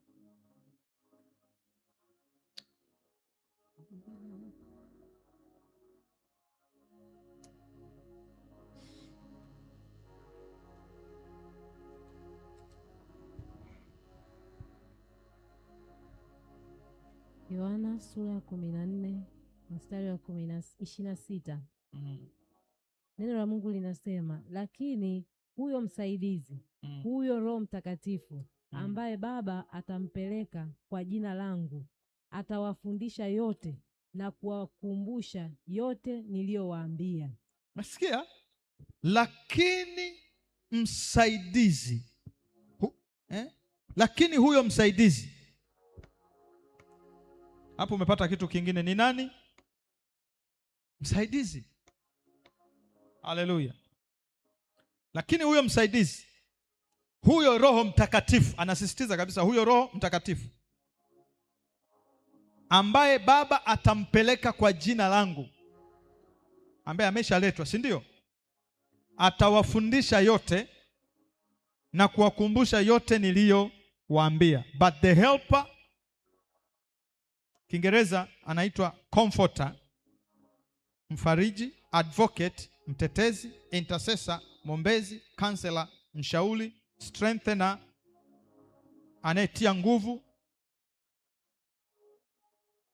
Yohana sura ya 14 mstari wa 26. Neno la Mungu linasema, lakini huyo msaidizi, huyo Roho Mtakatifu ambaye Baba atampeleka kwa jina langu, atawafundisha yote na kuwakumbusha yote niliyowaambia. Nasikia? Lakini msaidizi. Lakini huyo msaidizi. Hapo umepata kitu kingine. Ni nani? Msaidizi. Haleluya. Lakini huyo msaidizi, huyo Roho Mtakatifu, anasisitiza kabisa, huyo Roho Mtakatifu ambaye Baba atampeleka kwa jina langu, ambaye ameshaletwa, si ndio? Atawafundisha yote na kuwakumbusha yote niliyowaambia. But the helper, Kiingereza anaitwa comforter, mfariji, advocate, mtetezi, intercessor, mwombezi, counselor, mshauri, strengthener, anayetia nguvu,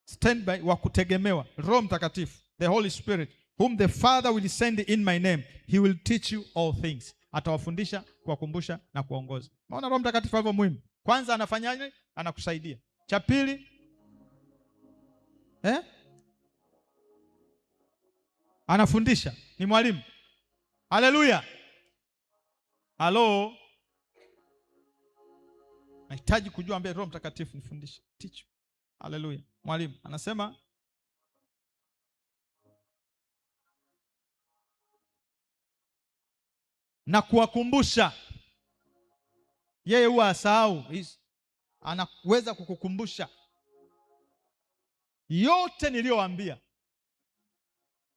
standby, wa kutegemewa, Roho Mtakatifu, the Holy Spirit, whom the Father will send in my name, he will teach you all things. Atawafundisha, kuwakumbusha na kuongoza. Maana Roho Mtakatifu hivyo muhimu. Kwanza anafanyaje? Anakusaidia. Cha pili, anafundisha, ni mwalimu. Haleluya. Halo. Nahitaji kujua ambaye Roho Mtakatifu nifundishe, teach. Haleluya. Mwalimu anasema na kuwakumbusha. Yeye huwa asahau, anaweza kukukumbusha yote niliyowaambia.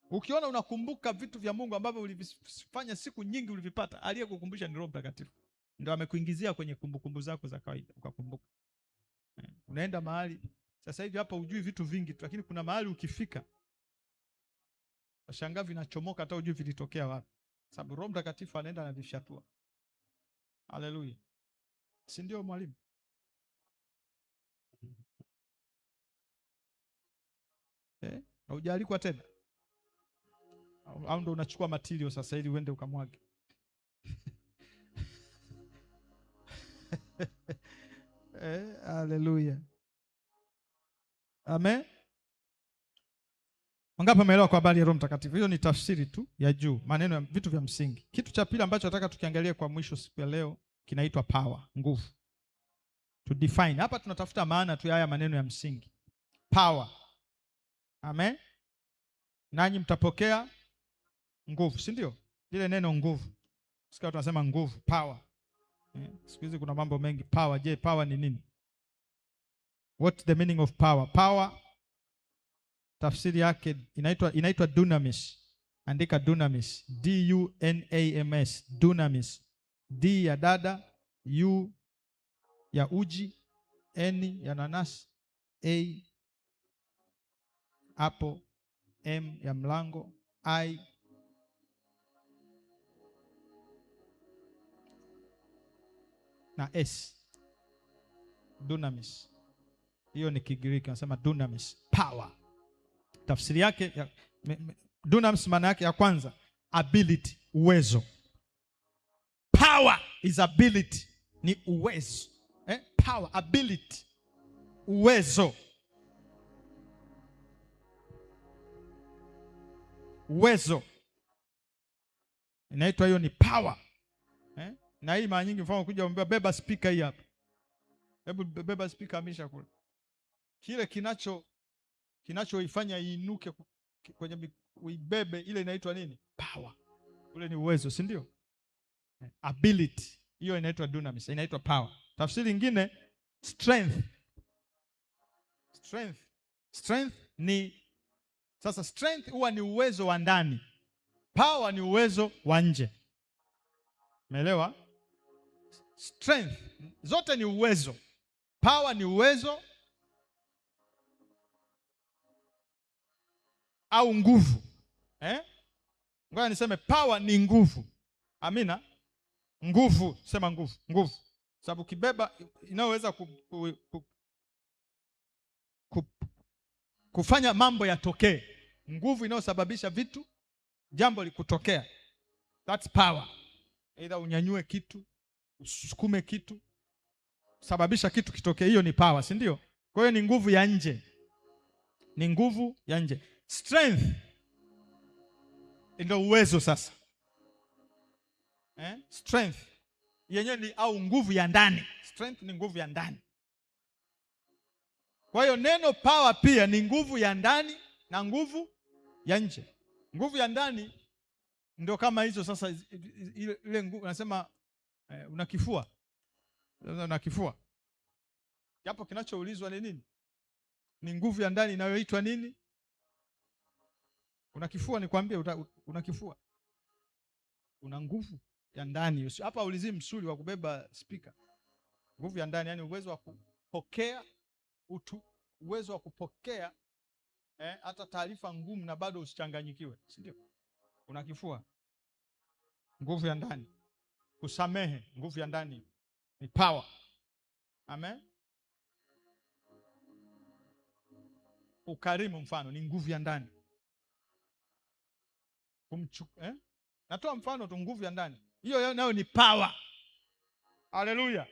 Ukiona unakumbuka vitu vya Mungu ambavyo ulivifanya siku nyingi, ulivipata, aliyekukumbusha ni Roho Mtakatifu. Ndio amekuingizia kwenye kumbukumbu zako za kawaida ukakumbuka. Unaenda mahali sasa hivi hapa hujui vitu vingi tu, lakini kuna mahali ukifika washangaa vinachomoka, hata hujui vilitokea wapi, sababu Roho Mtakatifu anaenda anavifyatua. Haleluya. Si ndio mwalimu? Haujalikwa tena? Au ndo unachukua material sasa ili uende ukamwage? Haleluya. Amen. Wangapi wameelewa kwa habari ya Roho Mtakatifu? Hiyo ni tafsiri tu ya juu, maneno ya vitu vya msingi. Kitu cha pili ambacho nataka tukiangalia kwa mwisho siku ya leo kinaitwa power, nguvu. To define. Hapa tunatafuta maana tu ya haya maneno ya msingi. Power. Amen. Nanyi mtapokea nguvu, si ndio? Ile neno nguvu. Sikia tunasema nguvu, power. Siku hizi kuna mambo mengi power. Je, power ni nini? What's the meaning of power? Power tafsiri yake inaitwa dunamis. Andika dunamis. D-U-N-A-M-S. Dunamis. D ya dada, U ya uji, N ya nanasi, A hapo M ya mlango, I na S. Dunamis. Hiyo ni Kigiriki, wanasema dunamis, power. Tafsiri yake dunamis maana yake ya kwanza, ability, uwezo. Power is ability, ni uwezo. Power, ability, uwezo. Uwezo inaitwa hiyo ni power. Na hii mara nyingi mfano kuja kuambia beba speaker hii hapa. Hebu beba speaker amisha kule. Kile kinachoifanya iinuke kwenye uibebe, ile inaitwa nini? Power. Ule ni uwezo, si ndio? Ability. Hiyo inaitwa dunamis, inaitwa power. Tafsiri nyingine strength. Strength ni sasa, strength huwa ni uwezo wa ndani. Power ni uwezo wa nje. Umeelewa? Strength zote ni uwezo. Power ni uwezo au nguvu. Ngoja niseme power ni nguvu. Amina. Nguvu, sema nguvu. Nguvu. Sababu kibeba inaweza kufanya mambo yatokee. Nguvu inayosababisha jambo likutokea. That's power. Either unyanyue kitu, usukume kitu, sababisha kitu kitokee, hiyo ni power, si ndio? Kwa hiyo ni nguvu ya nje. Ni nguvu ya nje. Strength ndio uwezo sasa. Strength yenyewe ni au nguvu ya ndani. Strength ni nguvu ya ndani. Kwa hiyo neno power pia ni nguvu ya ndani na nguvu ya nje. Nguvu ya ndani ndio kama hizo sasa, ile nguvu nasema unakifua. Unakifua. Hapo kinachoulizwa ni nini? Ni nguvu ya ndani inayoitwa nini? Unakifua, nikwambie unakifua. Una nguvu ya ndani. Hapa ulizii msuli wa kubeba speaker. Nguvu ya ndani, yani uwezo wa kupokea uwezo wa kupokea hata taarifa ngumu na bado usichanganyikiwe, si ndio? Unakifua. Nguvu ya ndani. Kusamehe, nguvu ya ndani ni power. Amen. Ukarimu mfano ni nguvu ya ndani. Natoa mfano tu, nguvu ya ndani. Hiyo nayo ni power. Haleluya.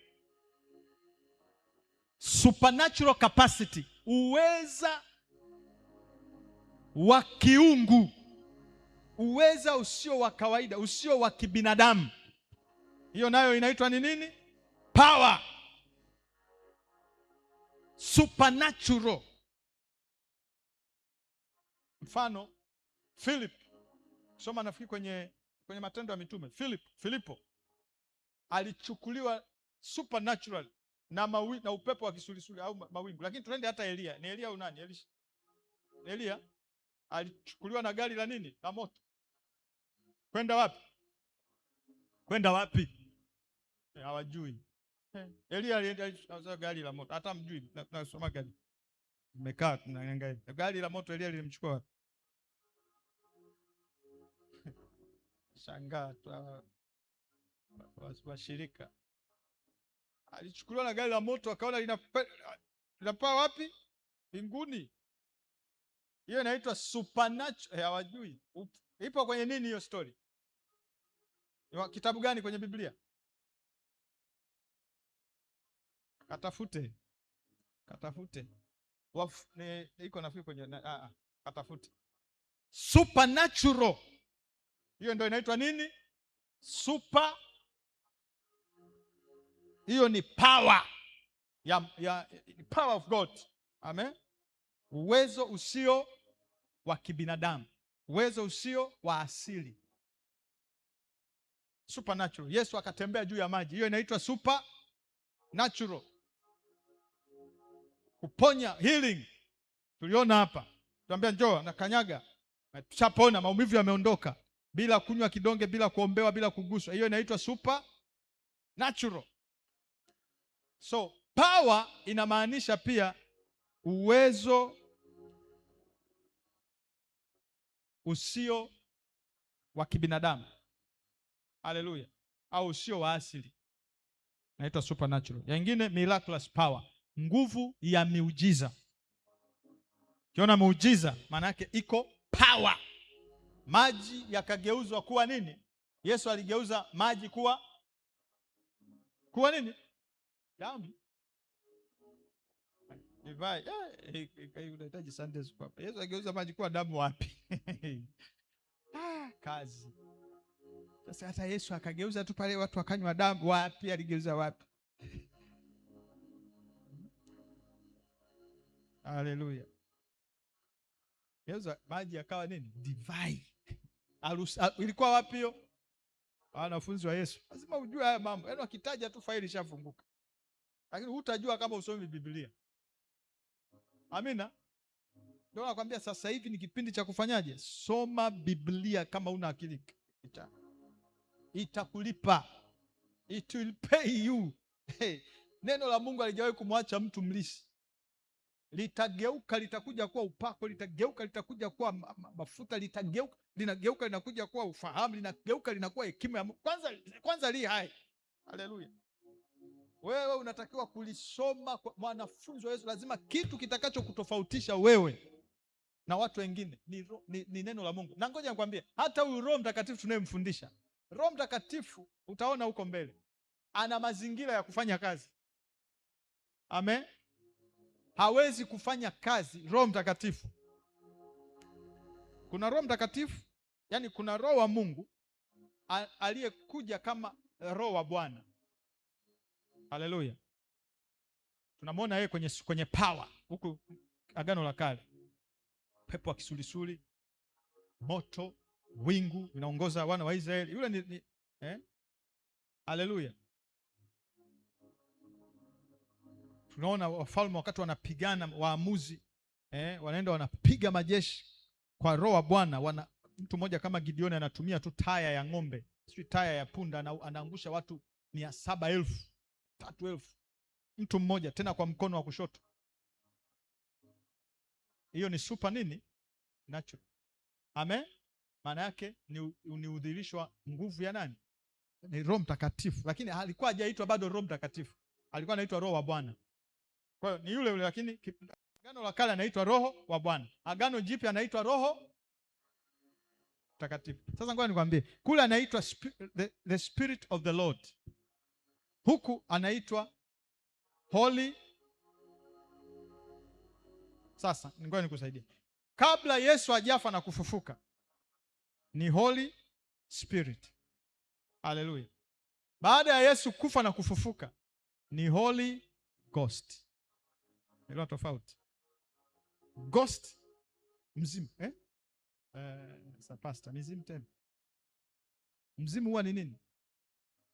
Supernatural capacity, uweza wa kiungu. Uweza usio wa kawaida, usio wa kibinadamu. Hiyo nayo inaitwa ni nini? Power. Supernatural. Mfano Philip, soma nafikiri kwenye Matendo ya Mitume. Filipo alichukuliwa supernatural na upepo wa kisulisuli au mawingu. Lakini tuende hata Elia. Ni Elia au nani? Elia alichukuliwa na gari la nini? La moto. Kwenda wapi? Hawajui. Elia alienda gari la moto. Hata mjui. Nasoma gari. Mmekaa tunaangalia. Gari la moto Elia lilimchukua wapi? Shangaa tu washirika. Alichukuliwa na gari la moto, akaona linapaa wapi? Mbinguni. Hiyo inaitwa supernatural. Hawajui. Ipo kwenye nini hiyo story? Kitabu gani kwenye Biblia? Katafute. Iko nafikiri kwenye katafute. Supernatural. Hiyo ndio inaitwa nini? Hiyo ni power power of God. Amen. Uwezo usio wa kibinadamu, uwezo usio wa asili. Supernatural. Yesu akatembea juu ya maji. Hiyo inaitwa supernatural. Kuponya, healing. Tuliona hapa. Tuambia njoo na kanyaga. Tushapona, maumivu yameondoka. Bila kunywa kidonge, bila kuombewa, bila kuguswa. Hiyo inaitwa supernatural. So, power inamaanisha pia uwezo usio wa kibinadamu. Haleluya. Au usio wa asili, naitwa supernatural. Nyingine miraculous power, nguvu ya miujiza. Kiona muujiza maana yake iko power. Maji yakageuzwa kuwa nini? Yesu aligeuza maji kuwa nini? Damu. Divai. Unahitaji Sunday school hapa. Yesu aligeuza maji kuwa damu wapi? Kazi. Sasa hata Yesu akageuza tu pale watu wakanywa damu, wapi aligeuza wapi? Haleluya. Yesu maji yakawa nini? Divai. Ilikuwa wapi hiyo? Wanafunzi wa Yesu. Lazima ujue haya mambo. Yaani wakitaja tu faili ishafunguka. Lakini hutajua kama usomi Biblia. Amina. Ndio nakwambia sasa hivi ni kipindi cha kufanyaje? Soma Biblia kama una akili. Itakulipa. It will pay you. Hey, neno la Mungu halijawahi kumwacha mtu mlisi. Litageuka litakuja kuwa upako, litageuka litakuja kuwa mafuta, linageuka linakuja kuwa ufahamu, linageuka linakuwa hekima ya kwanza li hai. Haleluya. Wewe unatakiwa kulisoma. Mwanafunzi wa Yesu lazima kitu kitakacho kutofautisha wewe na watu wengine ni neno la Mungu. Na ngoja nikwambie, hata huyu Roho Mtakatifu tunayemfundisha, Roho Mtakatifu utaona huko mbele ana mazingira ya kufanya kazi. Amen. Hawezi kufanya kazi Roho Mtakatifu. Kuna Roho Mtakatifu, yani kuna Roho wa Mungu aliyekuja kama Roho wa Bwana. Haleluya. Tunamwona yeye kwenye power huku Agano la Kale. Pepo wa kisulisuli, moto, wingu inaongoza wana wa Israeli. Yule Haleluya. Tunaona wafalme wakati wanapigana, waamuzi wanaenda wanapiga majeshi kwa Roho wa Bwana. Mtu mmoja kama Gideoni anatumia tu taya ya ng'ombe, si taya ya punda, anaangusha watu 700,000, 3,000. Mtu mmoja tena kwa mkono wa kushoto. Hiyo ni super nini? Natural. Amen. Maana yake ni udhihirishwa nguvu ya nani? Ni Roho Mtakatifu. Lakini alikuwa hajaitwa bado Roho Mtakatifu, alikuwa anaitwa Roho wa Bwana. Kwa hiyo ni yule, lakini Agano la Kale anaitwa Roho wa Bwana, Agano Jipya anaitwa Roho Mtakatifu. Sasa ngoja nikwambie, kule anaitwa the Spirit of the Lord, huku anaitwa Holy. Sasa ngoja nikusaidie. Kabla Yesu hajafa na kufufuka ni Holy Spirit. Haleluya. Baada ya Yesu kufa na kufufuka ni Holy Ghost. Ndio tofauti. Ghost mzimu, Sasa pastor, mzimu tena. Mzimu huwa ni nini?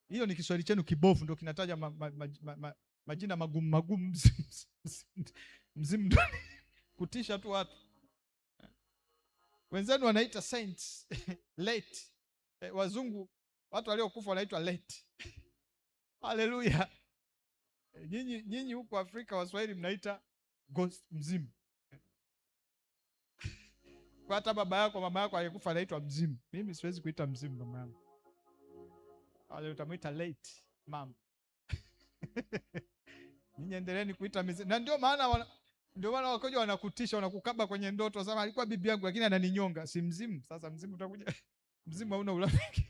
Hiyo ni Kiswahili chenu kibovu ndio kinataja majina magumu. Mzimu ndio kutisha tu watu. Wenzenu wanaita saints late. Wazungu watu waliokufa wanaitwa late. Haleluya. Nyinyi huko Afrika Waswahili mnaita ghost, mzimu. Kwa hata baba yako mama yako aliyekufa anaitwa mzimu. Mimi siwezi kuita mzimu mama yangu. Wale utamuita late mama. Nyinyi endeleeni kuita mzimu. Na ndio maana wakoja wanakutisha, wanakukaba kwenye ndoto. Sasa alikuwa bibi yangu lakini ananinyonga, si mzimu. Sasa mzimu utakuja. Mzimu hauna urafiki.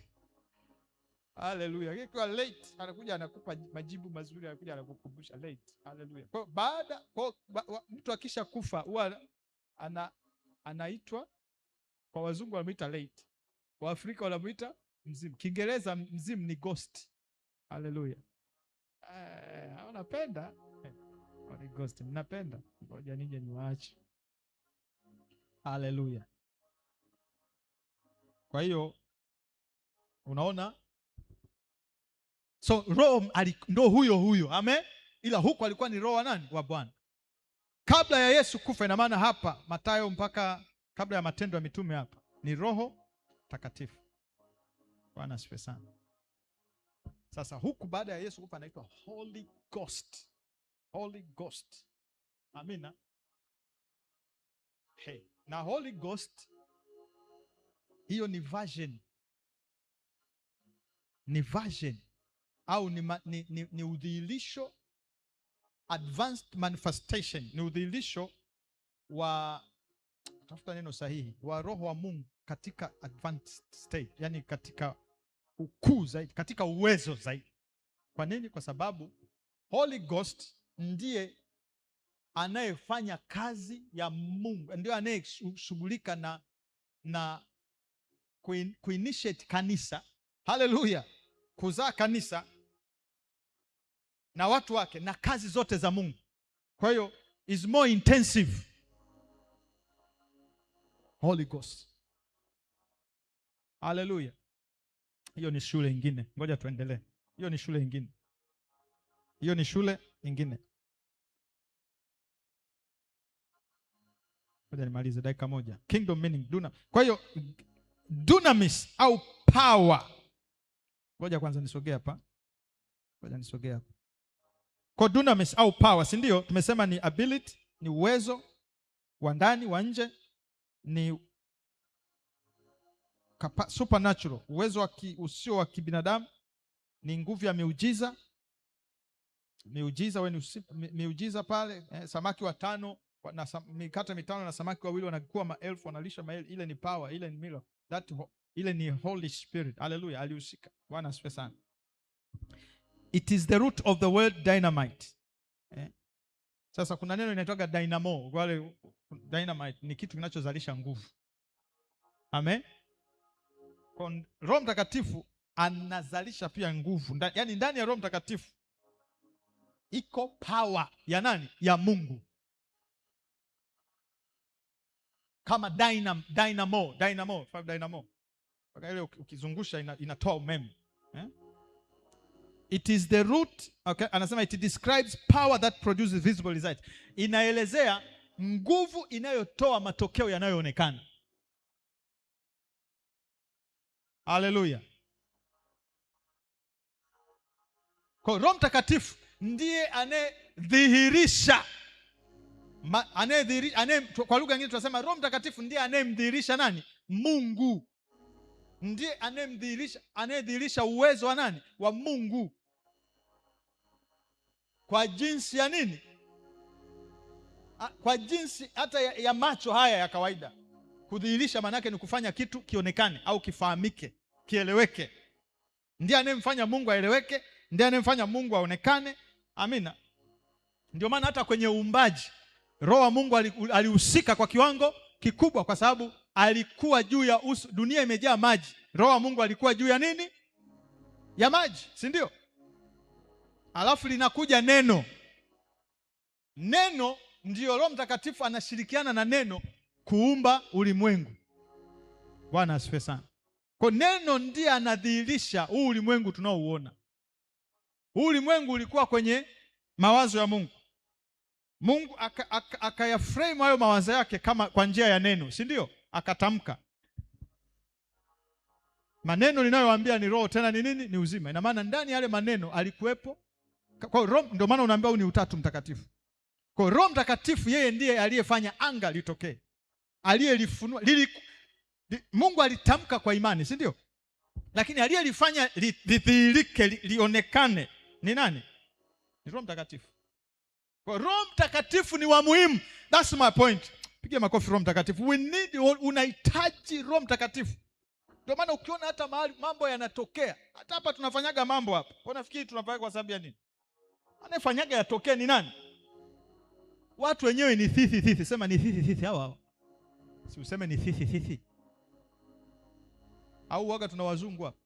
Haleluya. Kwa late anakuja anakupa majibu mazuri, anakuja anakukumbusha late. Haleluya. Kwa mtu akisha kufa huwa anaitwa, kwa wazungu wanamuita late, kwa Afrika wanamuita mzimu. Kiingereza mzimu ni ghost. Haleluya. Unapenda ni ghost, mnapenda. Ngoja nije niwaache. Haleluya. Kwa hiyo unaona, so Roho ndo huyo. Amen. Ila huko alikuwa ni Roho wa nani? Wa Bwana. Kabla ya Yesu kufa, ina maana hapa Mathayo mpaka kabla ya Matendo ya Mitume hapa ni Roho Takatifu. Bwana asifiwe sana. Sasa huku baada ya Yesu kufa anaitwa Holy Ghost. Holy Ghost. Amina. Na Holy Ghost Hiyo ni version, ni version au ni udhihirisho, advanced manifestation, ni udhihirisho wa, tafuta neno sahihi, wa roho wa Mungu katika advanced state, yani katika ukuu zaidi, katika uwezo zaidi. Kwa nini? Kwa sababu Holy Ghost ndiye anayefanya kazi ya Mungu, ndio anayeshughulika na kuinitiate kanisa. Haleluya! Kuzaa kanisa na watu wake na kazi zote za Mungu. Kwa hiyo is more intensive. Holy Ghost. Haleluya. Hiyo ni shule nyingine. Ngoja tuendelee. Hiyo ni shule nyingine. Hiyo ni shule nyingine. Ngoja nimalize dakika moja. Kingdom meaning Kwa hiyo dunamis au power. Ngoja kwanza nisogee hapa. Kwa dunamis au power, si ndio? Tumesema ni ability, ni uwezo wa ndani, wa nje, ni supernatural, uwezo usio wa kibinadamu, ni nguvu ya miujiza. Miujiza pale, samaki 5 na mikate 5 na samaki 2 wanakuwa maelfu, wanalisha maelfu. Ile ni power, ile ni miracle. Ile ni Holy Spirit. Haleluya, alihusika. Bwana asifiwe sana. It is the root of the word dynamite. Sasa kuna neno inaitwa dynamo. Wale dynamite ni kitu kinachozalisha nguvu. Amen. Kwa Roho Mtakatifu anazalisha pia nguvu. Yaani ndani ya Roho Mtakatifu iko power ya nani? Ya Mungu. Kama dynamo. Mpaka ile ukizungusha inatoa umeme. It is the root, okay? Anasema it describes power that produces visible results. Inaelezea nguvu inayotoa matokeo yanayoonekana. Haleluya. Kwa Roho Mtakatifu ndiye anayedhihirisha, kwa lugha nyingine tunasema Roho Mtakatifu ndiye anayemdhihirisha nani? Mungu. Ndiye anayedhihirisha uwezo wa nani? Wa Mungu. Kwa jinsi ya nini? Kwa jinsi hata ya macho haya ya kawaida. Kudhihirisha maana yake ni kufanya kitu kionekane au kifahamike, kieleweke. Ndiye anayemfanya Mungu aeleweke, ndiye anayemfanya Mungu aonekane. Amina. Ndio maana hata kwenye uumbaji Roho wa Mungu alihusika kwa kiwango kikubwa, kwa sababu alikuwa juu ya dunia imejaa maji. Roho wa Mungu alikuwa juu ya nini? Ya maji, si ndio? Alafu linakuja neno. Neno ndio Roho Mtakatifu anashirikiana na neno kuumba ulimwengu. Bwana asifiwe sana. Kwa neno ndiye anadhihirisha huu ulimwengu tunaouona. Huu ulimwengu ulikuwa kwenye mawazo ya Mungu. Mungu akayaframe hayo mawazo yake kama kwa njia ya neno, si ndio? Akatamka. Maneno ninayowaambia ni roho, tena ni nini? Ni uzima. Ina maana ndani yale maneno alikuwepo. Kwa Roho, ndio maana unaambiwa ni Utatu Mtakatifu. Kwa Roho Mtakatifu yeye ndiye aliyefanya anga litokee. Aliyelifunua. Mungu alitamka kwa imani, si ndio? Lakini aliyelifanya lidhihirike, lionekane ni nani? Ni Roho Mtakatifu. Kwa Roho Mtakatifu ni wa muhimu. That's my point. Piga makofi Roho Mtakatifu. Unahitaji Roho Mtakatifu. Ndio maana ukiona hata mahali mambo yanatokea, hata hapa tunafanyaga mambo hapa. Unafikiri tunafanya kwa sababu ya nini? Anayefanyaga yatokee ni nani? Watu wenyewe ni thithi. Sema ni thithi hawa. Si useme ni thithi. Au waga tuna wazungu hapa.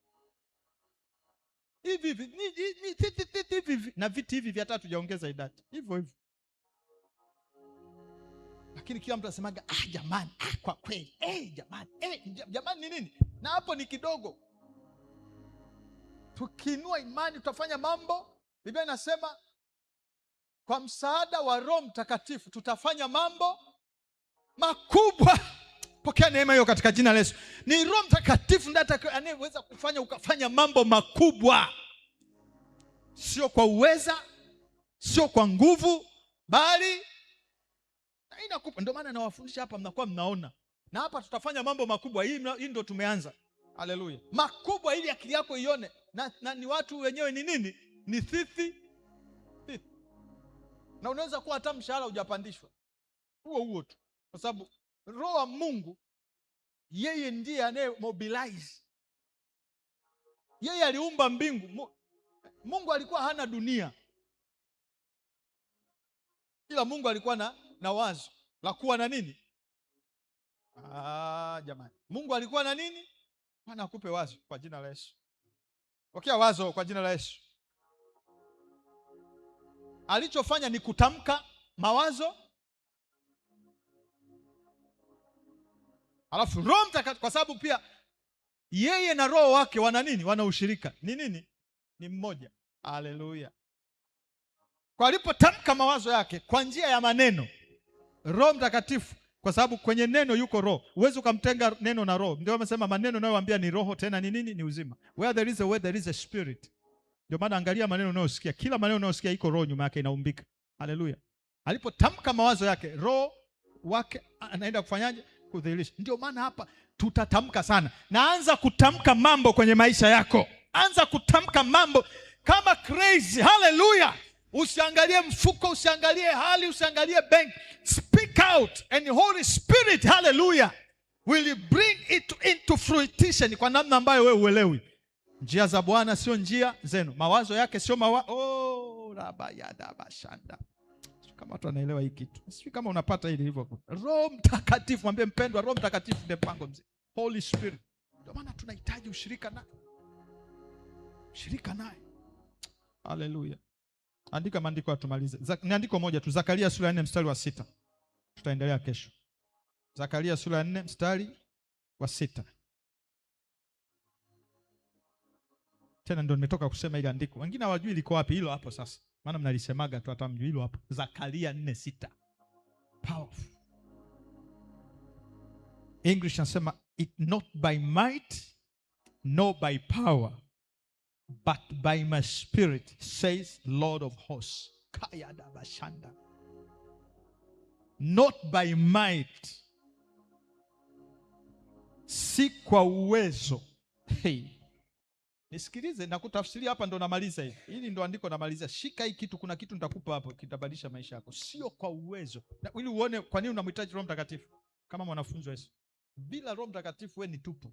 Hivi na viti hivi vya 3 hujaongeza idadi. Hivyo. Lakini kila mtu anasemaga jamani, kwa kweli, jamani ni nini? Na hapo ni kidogo. Tukiinua imani tutafanya mambo. Biblia inasema kwa msaada wa Roho Mtakatifu tutafanya mambo makubwa. Pokea neema hiyo katika jina la Yesu. Ni Roho Mtakatifu ndiye anayeweza kufanya ukafanya mambo makubwa. Sio kwa uweza, sio kwa nguvu, bali inakupa. Ndio maana nawafundisha hapa, mnakuwa mnaona Na hapa tutafanya mambo makubwa. Hii ndio tumeanza. Haleluya. Makubwa ili akili yako ione. Na ni watu wenyewe ni nini? Ni thithi. Na unaweza kuwa hata mshahara hujapandishwa. Huo tu. Kwa sababu Roho wa Mungu yeye ndiye anaye mobilize. Yeye aliumba mbingu. Mungu alikuwa hana dunia. Ila Mungu alikuwa na wazo la kuwa na nini? Jamani. Mungu alikuwa na nini? Bwana akupe wazo kwa jina la Yesu. Pokea wazo kwa jina la Yesu. Alichofanya ni kutamka mawazo. Alafu Roho Mtakatifu, kwa sababu pia yeye na Roho wake wana nini? Wana ushirika. Ni nini? Ni mmoja. Haleluya. Kwa alipotamka mawazo yake kwa njia ya maneno, Roho Mtakatifu, kwa sababu kwenye neno yuko Roho. Huwezi ukamtenga neno na Roho. Ndio wamesema maneno nayowaambia ni roho, tena ni nini? Ni uzima. Where there is a word, there is a spirit. Ndio maana angalia maneno unayosikia. Kila maneno unayosikia iko roho nyuma yake inaumbika. Haleluya. Alipotamka mawazo yake, Roho wake anaenda kufanyaje? Kudhihirisha. Ndio maana hapa tutatamka sana. Na anza kutamka mambo kwenye maisha yako. Anza kutamka mambo kama crazy. Haleluya. Usiangalie mfuko, usiangalie hali, usiangalie bank. Speak out and the Holy Spirit, hallelujah, will bring it into fruition kwa namna ambayo wewe uelewi. Njia za Bwana sio njia zenu. Mawazo yake sio rabayadabashanda. Kama watu wanaelewa hii kitu. Sio kama unapata hili hivyo. Roho Mtakatifu, mwambie mpendwa, Roho Mtakatifu ndiye mpango mzima. Holy Spirit. Ndio maana tunahitaji ushirika naye. Ushirika naye. Hallelujah. Andika maandiko atumalize. Ni andiko moja tu, Zakaria sura ya 4 mstari wa 6. Tutaendelea kesho. Zakaria sura ya 4 mstari wa 6. Tena ndio nimetoka kusema ile andiko. Wengine hawajui liko wapi, hilo hapo sasa. Maana mnalisemaga tu hata mjui hilo hapo. Zakaria 4:6. Powerful. English nasema it not by might nor by power but by my spirit says Lord of hosts. Kayada bashanda. Not by might. Si kwa uwezo. Hey. Nisikilize na kutafsiria hapa ndo namaliza hivi. Hili ndo andiko namaliza. Shika hii kitu, kuna kitu nitakupa hapo kitabadilisha maisha yako. Sio kwa uwezo. Na ili uone kwa nini unamhitaji Roho Mtakatifu kama mwanafunzi wa Yesu. Bila Roho Mtakatifu wewe ni tupu.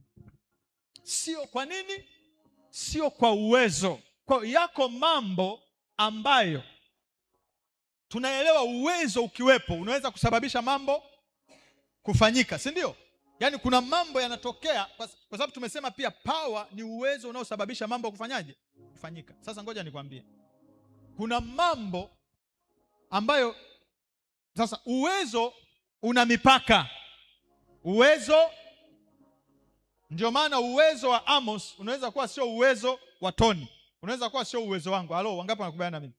Sio kwa nini? Sio kwa uwezo. Kwa yako mambo ambayo tunaelewa uwezo ukiwepo unaweza kusababisha mambo kufanyika, si ndio? Yaani kuna mambo yanatokea kwa sababu tumesema pia power ni uwezo unaosababisha mambo kufanyaje? Kufanyika. Sasa ngoja nikwambie. Kuna mambo ambayo sasa uwezo una mipaka. Uwezo ndio maana uwezo wa Amos unaweza kuwa sio uwezo wa Tony. Unaweza kuwa sio uwezo wangu. Halo, wangapi wanakubaliana na mimi?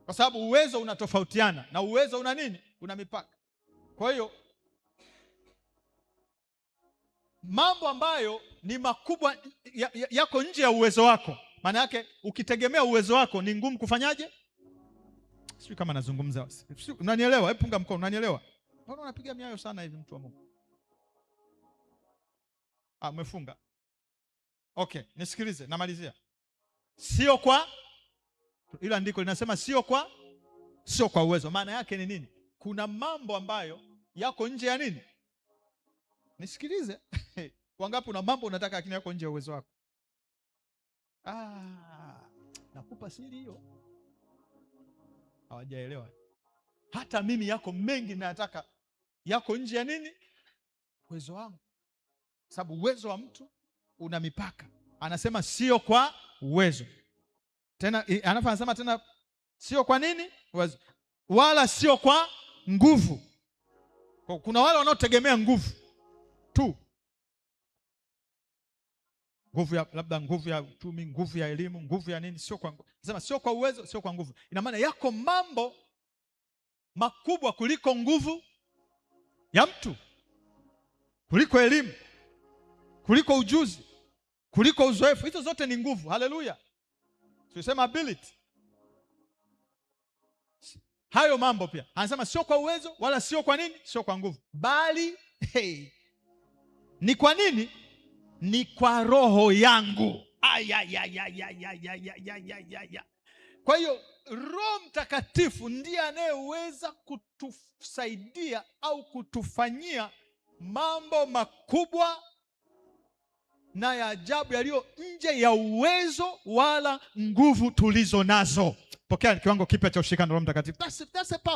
Kwa sababu uwezo unatofautiana na uwezo una nini? Una mipaka. Kwa hiyo mambo ambayo ni makubwa yako nje ya uwezo wako. Maana yake ukitegemea uwezo wako ni ngumu kufanyaje? Sio kama nazungumza. Unanielewa? Hebu punga mkono, unanielewa? Mbona unapiga miayo sana hivi mtu wa Mungu? Umefunga. Okay, nisikilize, namalizia. Sio kwa ila andiko linasema sio kwa uwezo. Maana yake ni nini? Kuna mambo ambayo yako nje ya nini? Nisikilize. Wangapi una mambo unataka lakini yako nje ya uwezo wako? Nakupa siri hiyo. Hawajaelewa. Hata mimi yako mengi nataka yako nje ya nini? Uwezo wangu. Sababu uwezo wa mtu una mipaka. Anasema sio kwa uwezo. Tena anasema tena sio kwa nini? Uwezo. Wala sio kwa nguvu. Kuna wale wanaotegemea nguvu tu. Nguvu ya labda nguvu ya uchumi, nguvu ya elimu, nguvu ya nini, sio kwa nguvu. Anasema sio kwa uwezo, sio kwa nguvu. Ina maana yako mambo makubwa kuliko nguvu ya mtu. Kuliko elimu, kuliko ujuzi, kuliko uzoefu. Hizo zote ni nguvu. Haleluya. Tunasema ability. Hayo mambo pia. Anasema sio kwa uwezo wala sio kwa nini? Sio kwa nguvu. Bali Hey. Ni kwa nini? Ni kwa roho yangu. Kwa hiyo Roho Mtakatifu ndiye anayeweza kutusaidia au kutufanyia mambo makubwa na ya ajabu yaliyo nje ya uwezo wala nguvu tulizo nazo. Pokea kiwango kipya cha ushirika na Roho Mtakatifu.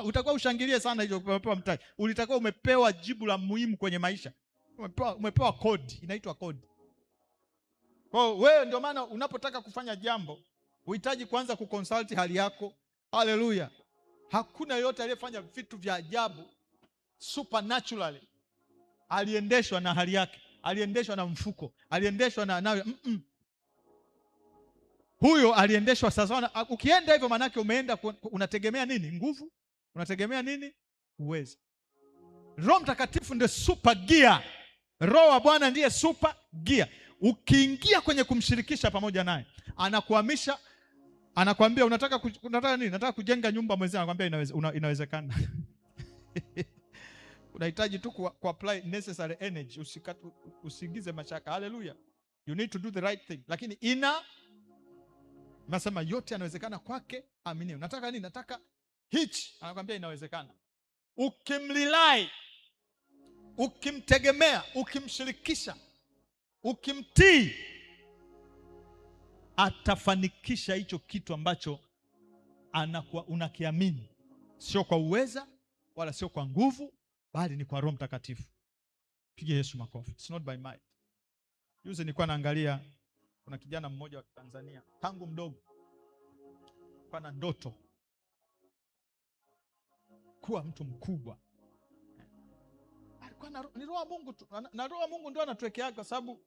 Utakuwa ushangilie sana hiyo umepewa mtaji. Ulitakuwa umepewa jibu la muhimu kwenye maisha. Umepewa kodi, inaitwa kodi. Kwa hiyo wewe ndio maana unapotaka kufanya jambo, uhitaji kwanza kuconsult hali yako. Haleluya. Hakuna yote aliyefanya vitu vya ajabu supernaturally aliendeshwa na hali yake, aliendeshwa na mfuko, aliendeshwa na nawe. Huyo aliendeshwa sasa. Ukienda hivyo manake umeenda unategemea nini? Nguvu. Unategemea nini? Uwezo. Roho Mtakatifu ndio super gear. Roho wa Bwana ndiye super gear. Ukiingia kwenye kumshirikisha pamoja naye, anakuhamisha, anakuambia unataka nini? Nataka kujenga nyumba mwenzangu, anakuambia inawezekana. Unahitaji tu ku apply necessary energy, usiingize mashaka. Haleluya. You need to do the right thing. Lakini nasema yote yanawezekana kwake amini. Unataka nini? Nataka hichi, anakuambia inawezekana. Ukimlilai, ukimtegemea, ukimshirikisha, ukimtii, atafanikisha hicho kitu ambacho unakiamini. Sio kwa uweza wala sio kwa nguvu, bali ni kwa Roho Mtakatifu. Pige Yesu makofi. It's not by might. Juzi nilikuwa naangalia, kuna kijana mmoja wa Tanzania tangu mdogo kwa na ndoto kuwa mtu mkubwa. Alikuwa ni Roho wa Mungu tu, na Roho wa Mungu ndio anatuwekea, kwa sababu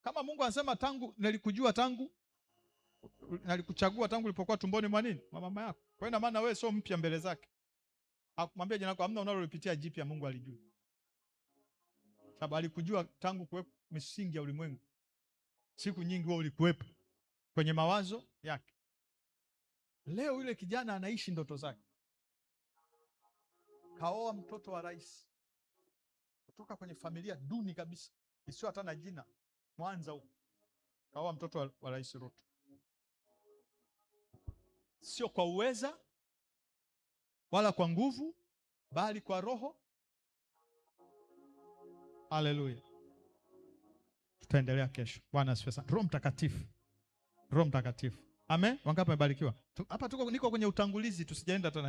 kama Mungu anasema nilikujua tangu nalikuchagua tangu ulipokuwa tumboni mwa nini? Mwa mama yako. Kwa hiyo maana wewe sio mpya mbele zake. Akumwambia jina lako hamna unalolipitia jipya, Mungu alijua. Sababu alikujua tangu kuwepo misingi ya ulimwengu. Siku nyingi wewe ulikuwepo kwenye mawazo yake. Leo yule kijana anaishi ndoto zake. Kaoa mtoto wa rais. Kutoka kwenye familia duni kabisa, isiyo hata na jina, Mwanza huko. Kaoa mtoto wa Rais Ruto. Sio kwa uweza wala kwa nguvu, bali kwa Roho. Haleluya. Tutaendelea kesho. Bwana asifiwe sana. Roho Mtakatifu. Roho Mtakatifu. Amen. Wangapi wamebarikiwa? Hapa niko kwenye utangulizi, tusijaenda tena.